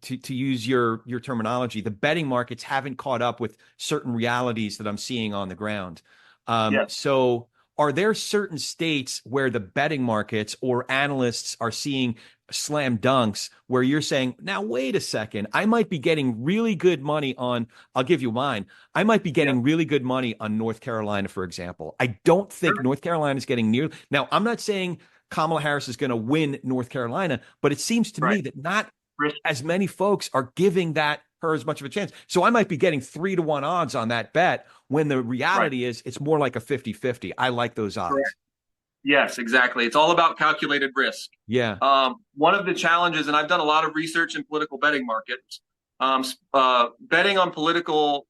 Speaker 2: to use your terminology, the betting markets haven't caught up with certain realities that I'm seeing on the ground.
Speaker 3: Yes.
Speaker 2: So are there certain states where the betting markets or analysts are seeing slam dunks where you're saying, now, wait a second, I might be getting really good money on, I'll give you mine. I might be getting really good money on North Carolina, for example. I don't think North Carolina is getting near. Now, I'm not saying Kamala Harris is going to win North Carolina, but it seems to me that not as many folks are giving her as much of a chance. So I might be getting 3-1 odds on that bet when the reality is it's more like a 50-50. I like those odds.
Speaker 3: Correct. Yes, exactly. It's all about calculated risk.
Speaker 2: Yeah.
Speaker 3: One of the challenges, and I've done a lot of research in political betting markets, betting on political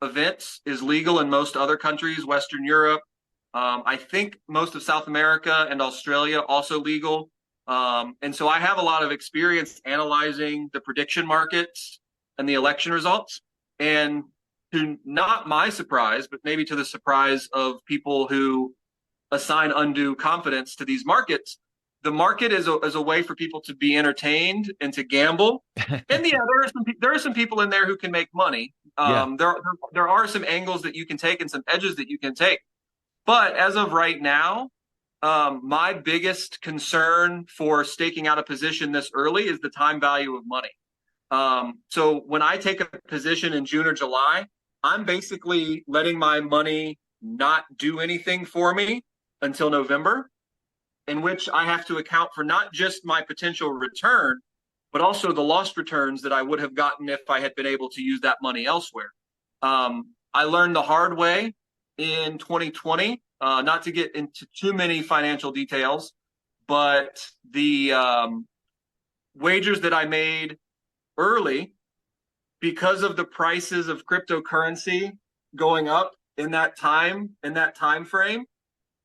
Speaker 3: events is legal in most other countries, Western Europe. I think most of South America and Australia also legal. And so I have a lot of experience analyzing the prediction markets and the election results. And to not my surprise, but maybe to the surprise of people who assign undue confidence to these markets, the market is a way for people to be entertained and to gamble. And there are some people in there who can make money.
Speaker 2: Yeah.
Speaker 3: There are some angles that you can take and some edges that you can take. But as of right now, my biggest concern for staking out a position this early is the time value of money. So when I take a position in June or July, I'm basically letting my money not do anything for me until November, in which I have to account for not just my potential return, but also the lost returns that I would have gotten if I had been able to use that money elsewhere. I learned the hard way in 2020, not to get into too many financial details, but the wagers that I made early, because of the prices of cryptocurrency going up in that time frame,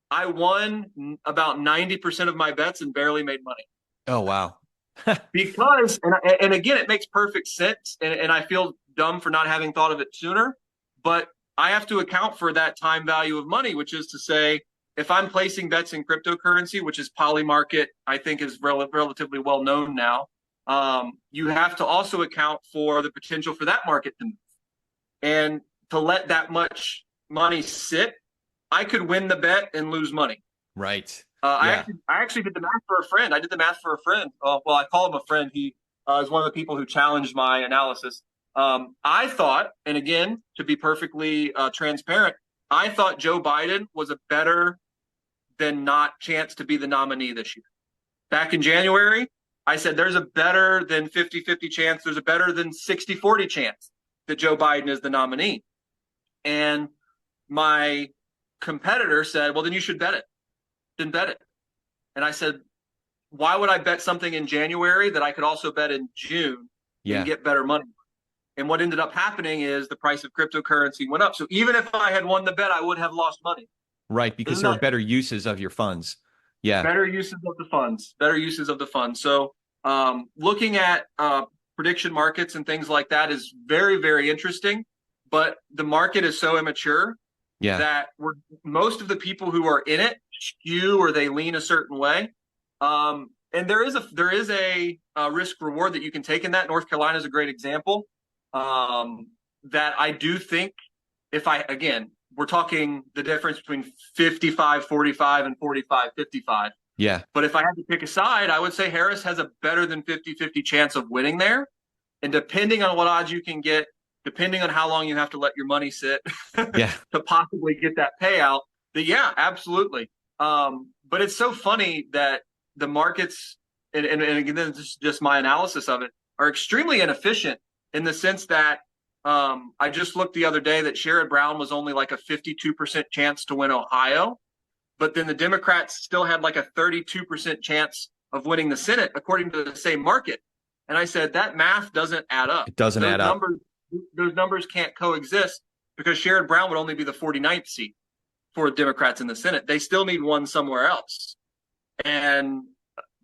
Speaker 3: I won about 90% of my bets and barely made money.
Speaker 2: Oh, wow.
Speaker 3: Because, and again, it makes perfect sense, and I feel dumb for not having thought of it sooner, but I have to account for that time value of money, which is to say, if I'm placing bets in cryptocurrency, which is Polymarket, I think is relatively well known now, you have to also account for the potential for that market to move. And to let that much money sit, I could win the bet and lose money.
Speaker 2: Right.
Speaker 3: I actually did the math for a friend. I did the math for a friend. Well, I call him a friend. He is one of the people who challenged my analysis. I thought, and again, to be perfectly transparent, I thought Joe Biden was a better than not chance to be the nominee this year. Back in January, I said there's a better than 50-50 chance, there's a better than 60-40 chance that Joe Biden is the nominee. And my competitor said, well, then you should bet it. Didn't bet it. And I said, why would I bet something in January that I could also bet in June and get better money? And what ended up happening is the price of cryptocurrency went up. So even if I had won the bet, I would have lost money.
Speaker 2: Right, because there are better uses of your funds. Yeah.
Speaker 3: Better uses of the funds. Better uses of the funds. So looking at prediction markets and things like that is very, very interesting. But the market is so immature that most of the people who are in it skew or they lean a certain way. And there is a risk reward that you can take in that. North Carolina is a great example. That I do think we're talking the difference between 55-45 and 45-55.
Speaker 2: Yeah.
Speaker 3: But if I had to pick a side, I would say Harris has a better than 50-50 chance of winning there. And depending on what odds you can get, depending on how long you have to let your money sit to possibly get that payout, absolutely. But it's so funny that the markets, and again, this is just my analysis of it, are extremely inefficient in the sense that I just looked the other day that Sherrod Brown was only like a 52% chance to win Ohio, but then the Democrats still had like a 32% chance of winning the Senate, according to the same market. And I said, that math doesn't add up.
Speaker 2: It doesn't add up.
Speaker 3: Those numbers can't coexist because Sherrod Brown would only be the 49th seat for Democrats in the Senate. They still need one somewhere else. And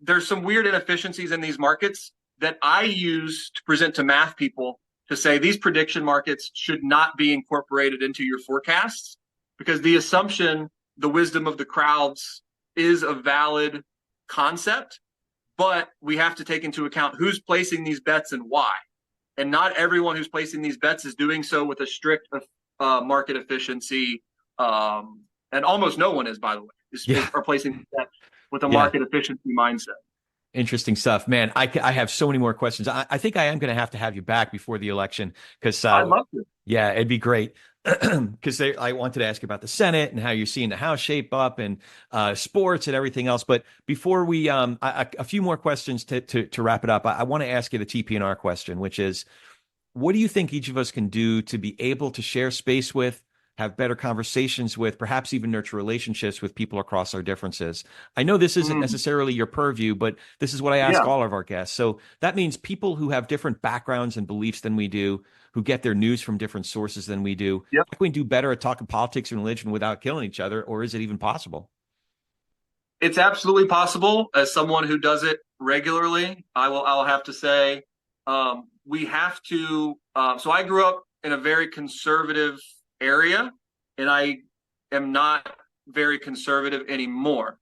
Speaker 3: there's some weird inefficiencies in these markets that I use to present to math people to say these prediction markets should not be incorporated into your forecasts, because the assumption, the wisdom of the crowds is a valid concept, but we have to take into account who's placing these bets and why. And not everyone who's placing these bets is doing so with a strict market efficiency. And almost no one is, by the way, are placing bets with a market efficiency mindset.
Speaker 2: Interesting stuff, man. I have so many more questions. I think I am going to have you back before the election because
Speaker 3: I'd love to.
Speaker 2: Yeah, it'd be great. Because I wanted to ask you about the Senate and how you're seeing the House shape up and sports and everything else. But before we, a few more questions to wrap it up. I want to ask you the TP&R question, which is, what do you think each of us can do to be able to share space with, have better conversations with, perhaps even nurture relationships with people across our differences? I know this isn't necessarily your purview, but this is what I ask all of our guests. So that means people who have different backgrounds and beliefs than we do, who get their news from different sources than we do. How can we do better at talking politics and religion without killing each other? Or is it even possible?
Speaker 3: It's absolutely possible. As someone who does it regularly, I'll have to say, we have to. So I grew up in a very conservative area, and I am not very conservative anymore.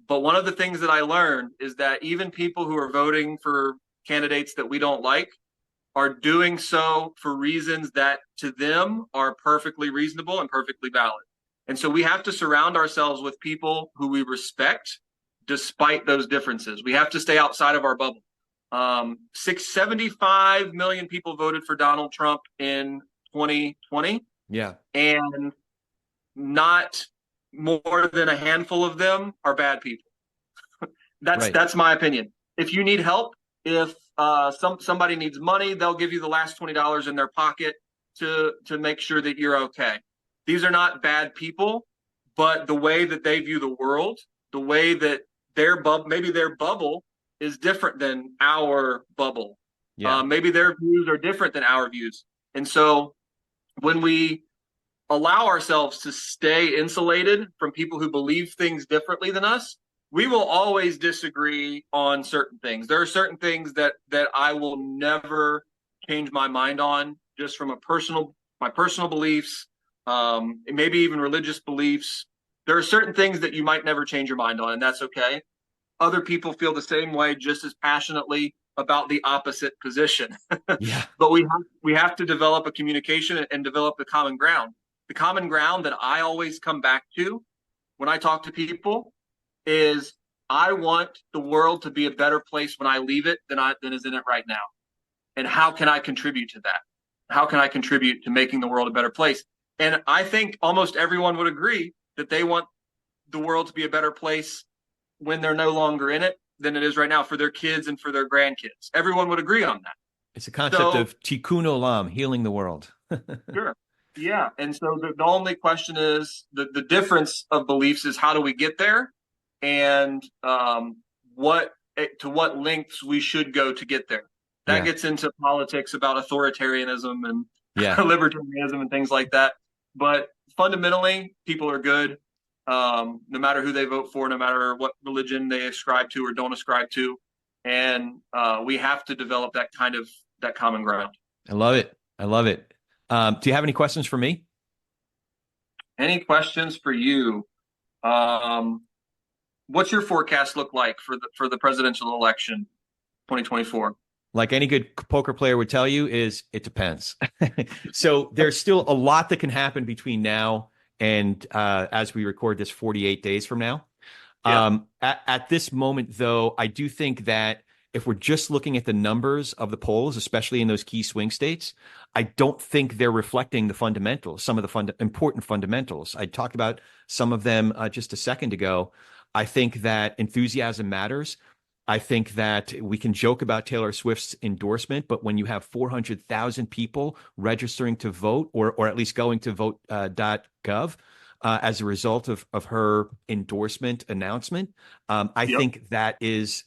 Speaker 3: But one of the things that I learned is that even people who are voting for candidates that we don't like are doing so for reasons that to them are perfectly reasonable and perfectly valid. And so we have to surround ourselves with people who we respect despite those differences. We have to stay outside of our bubble. 675 million people voted for Donald Trump in 2020.
Speaker 2: Yeah.
Speaker 3: And not more than a handful of them are bad people. That's my opinion. If you need help, if somebody needs money, they'll give you the last $20 in their pocket to make sure that you're okay. These are not bad people, but the way that they view the world, the way that maybe their bubble is different than our bubble.
Speaker 2: Yeah.
Speaker 3: Maybe their views are different than our views. And so when we allow ourselves to stay insulated from people who believe things differently than us, we will always disagree on certain things. There are certain things that I will never change my mind on, just from my personal beliefs, maybe even religious beliefs. There are certain things that you might never change your mind on, and that's okay. Other people feel the same way just as passionately about the opposite position.
Speaker 2: Yeah.
Speaker 3: But we have to develop a communication and develop the common ground. The common ground that I always come back to when I talk to people is I want the world to be a better place when I leave it than is in it right now. And how can I contribute to that? How can I contribute to making the world a better place? And I think almost everyone would agree that they want the world to be a better place when they're no longer in it than it is right now for their kids and for their grandkids. Everyone would agree on that.
Speaker 2: It's a concept of tikkun olam, healing the world.
Speaker 3: Sure. Yeah. And so the only question is the difference of beliefs is how do we get there, and to what lengths we should go to get there. That gets into politics about authoritarianism and libertarianism and things like that. But fundamentally, people are good, no matter who they vote for, no matter what religion they ascribe to or don't ascribe to. And we have to develop that common ground.
Speaker 2: I love it. I love it. Do you have any questions for me?
Speaker 3: Any questions for you? What's your forecast look like for the presidential election, 2024?
Speaker 2: Like any good poker player would tell you, is it depends. So there's still a lot that can happen between now and as we record this 48 days from now. Yeah. At this moment, though, I do think that if we're just looking at the numbers of the polls, especially in those key swing states, I don't think they're reflecting the fundamentals, some of the important fundamentals. I talked about some of them just a second ago. I think that enthusiasm matters. I think that we can joke about Taylor Swift's endorsement, but when you have 400,000 people registering to vote, or at least going to vote.gov as a result of her endorsement announcement, I think that is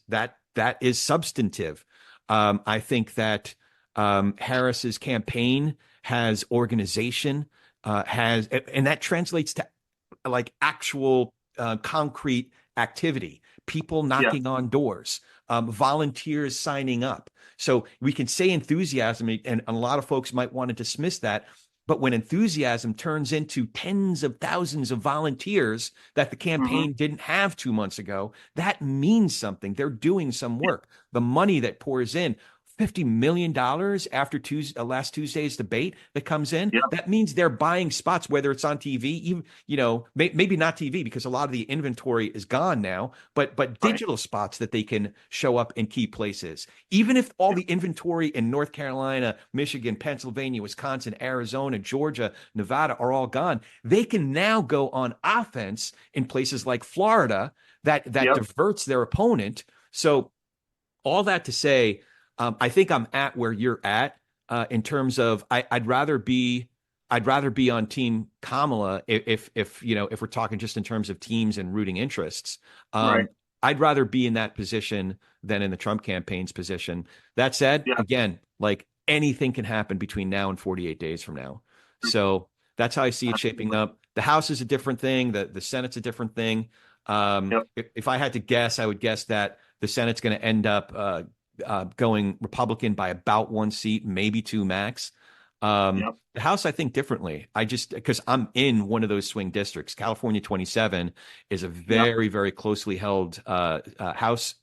Speaker 2: substantive. I think that Harris's campaign has organization, and that translates to like actual concrete activity. People knocking on doors, volunteers signing up. So we can say enthusiasm, and a lot of folks might want to dismiss that. But when enthusiasm turns into tens of thousands of volunteers that the campaign didn't have 2 months ago, that means something. They're doing some work. The money that pours in, $50 million after last Tuesday's debate that comes in, that means they're buying spots, whether it's on TV, even, maybe not TV because a lot of the inventory is gone now, but digital spots that they can show up in key places. Even if all the inventory in North Carolina, Michigan, Pennsylvania, Wisconsin, Arizona, Georgia, Nevada are all gone, they can now go on offense in places like Florida that diverts their opponent. So all that to say, I think I'm at where you're at in terms of I'd rather be on Team Kamala if we're talking just in terms of teams and rooting interests. I'd rather be in that position than in the Trump campaign's position. That said, again, like anything can happen between now and 48 days from now. So that's how I see it shaping up. The House is a different thing. The Senate's a different thing. If I had to guess, I would guess that the Senate's going to end up going Republican by about 1 seat, maybe 2 max. The House, I think differently. Because I'm in one of those swing districts. California 27 is a very, very closely held House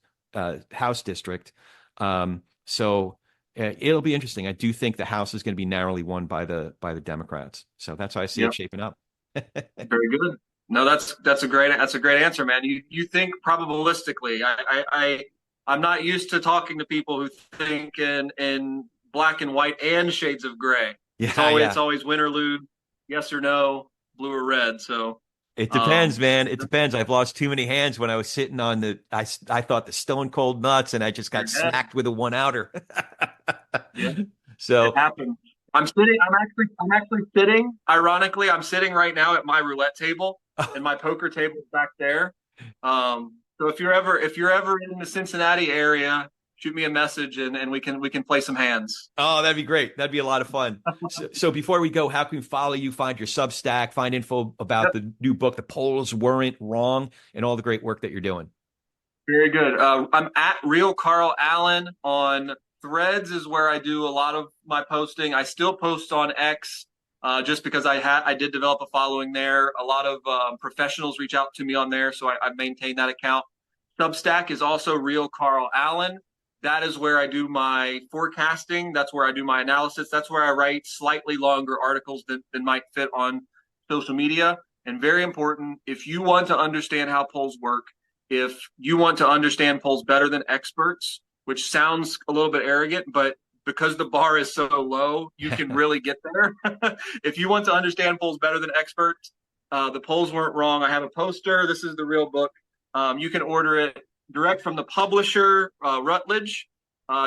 Speaker 2: district. So it'll be interesting. I do think the House is going to be narrowly won by the Democrats. So that's how I see it shaping up.
Speaker 3: Very good. No, that's a great answer, man. You think probabilistically. I'm not used to talking to people who think in black and white and shades of gray.
Speaker 2: Yeah,
Speaker 3: it's always win or lose, yes or no, blue or red. So
Speaker 2: it depends, man. It depends. I've lost too many hands when I was sitting on I thought the stone cold nuts, and I just got smacked with a 1-outer.
Speaker 3: Yeah.
Speaker 2: So
Speaker 3: it happened. I'm actually sitting. Ironically, I'm sitting right now at my roulette table, and my poker table is back there. So if you're ever in the Cincinnati area, shoot me a message and we can play some hands.
Speaker 2: Oh, that'd be great. That'd be a lot of fun. So before we go, how can we follow you, find your Substack, find info about the new book, The Polls Weren't Wrong, and all the great work that you're doing?
Speaker 3: Very good. I'm at Real Carl Allen on Threads is where I do a lot of my posting. I still post on X just because I did develop a following there. A lot of professionals reach out to me on there, so I maintain that account. Substack is also Real Carl Allen. That is where I do my forecasting. That's where I do my analysis. That's where I write slightly longer articles than might fit on social media. And very important, if you want to understand how polls work, if you want to understand polls better than experts, which sounds a little bit arrogant, but because the bar is so low, you can really get there. If you want to understand polls better than experts, The Polls Weren't Wrong. I have a poster. This is the real book. You can order it direct from the publisher, Rutledge.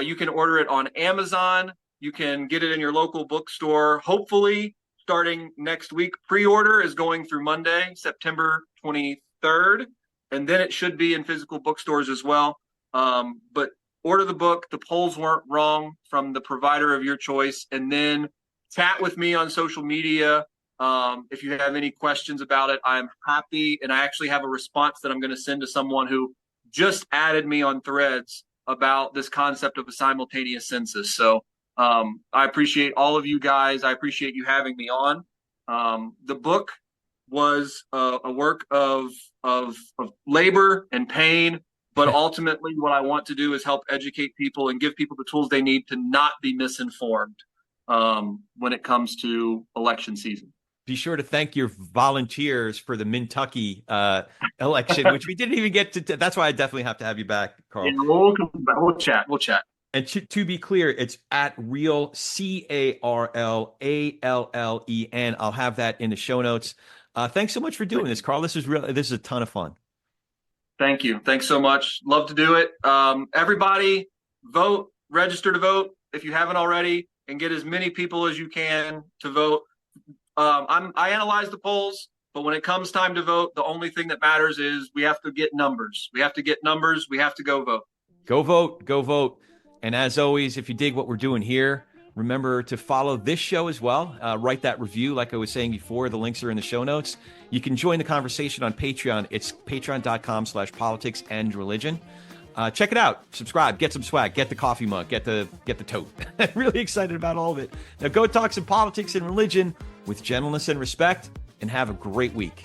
Speaker 3: You can order it on Amazon. You can get it in your local bookstore. Hopefully, starting next week, pre-order is going through Monday, September 23rd, and then it should be in physical bookstores as well. But order the book, The Polls Weren't Wrong, from the provider of your choice, and then chat with me on social media. If you have any questions about it, I'm happy. And I actually have a response that I'm going to send to someone who just added me on Threads about this concept of a simultaneous census. So I appreciate all of you guys. I appreciate you having me on. The book was a work of labor and pain, but ultimately what I want to do is help educate people and give people the tools they need to not be misinformed when it comes to election season.
Speaker 2: Be sure to thank your volunteers for the Kentucky election, which we didn't even get to. That's why I definitely have to have you back, Carl.
Speaker 3: Yeah, we'll chat.
Speaker 2: And to be clear, it's at Real CarlAllen. I'll have that in the show notes. Thanks so much for doing this, Carl. This is a ton of fun.
Speaker 3: Thank you. Thanks so much. Love to do it. Everybody vote, register to vote if you haven't already, and get as many people as you can to vote. I analyze the polls, but when it comes time to vote, the only thing that matters is we have to get numbers. We have to go vote.
Speaker 2: Go vote. Go vote. And as always, if you dig what we're doing here, remember to follow this show as well. Write that review. Like I was saying before, the links are in the show notes. You can join the conversation on Patreon. It's patreon.com/politicsandreligion. Check it out. Subscribe. Get some swag. Get the coffee mug. Get the tote. Really excited about all of it. Now go talk some politics and religion with gentleness and respect, and have a great week.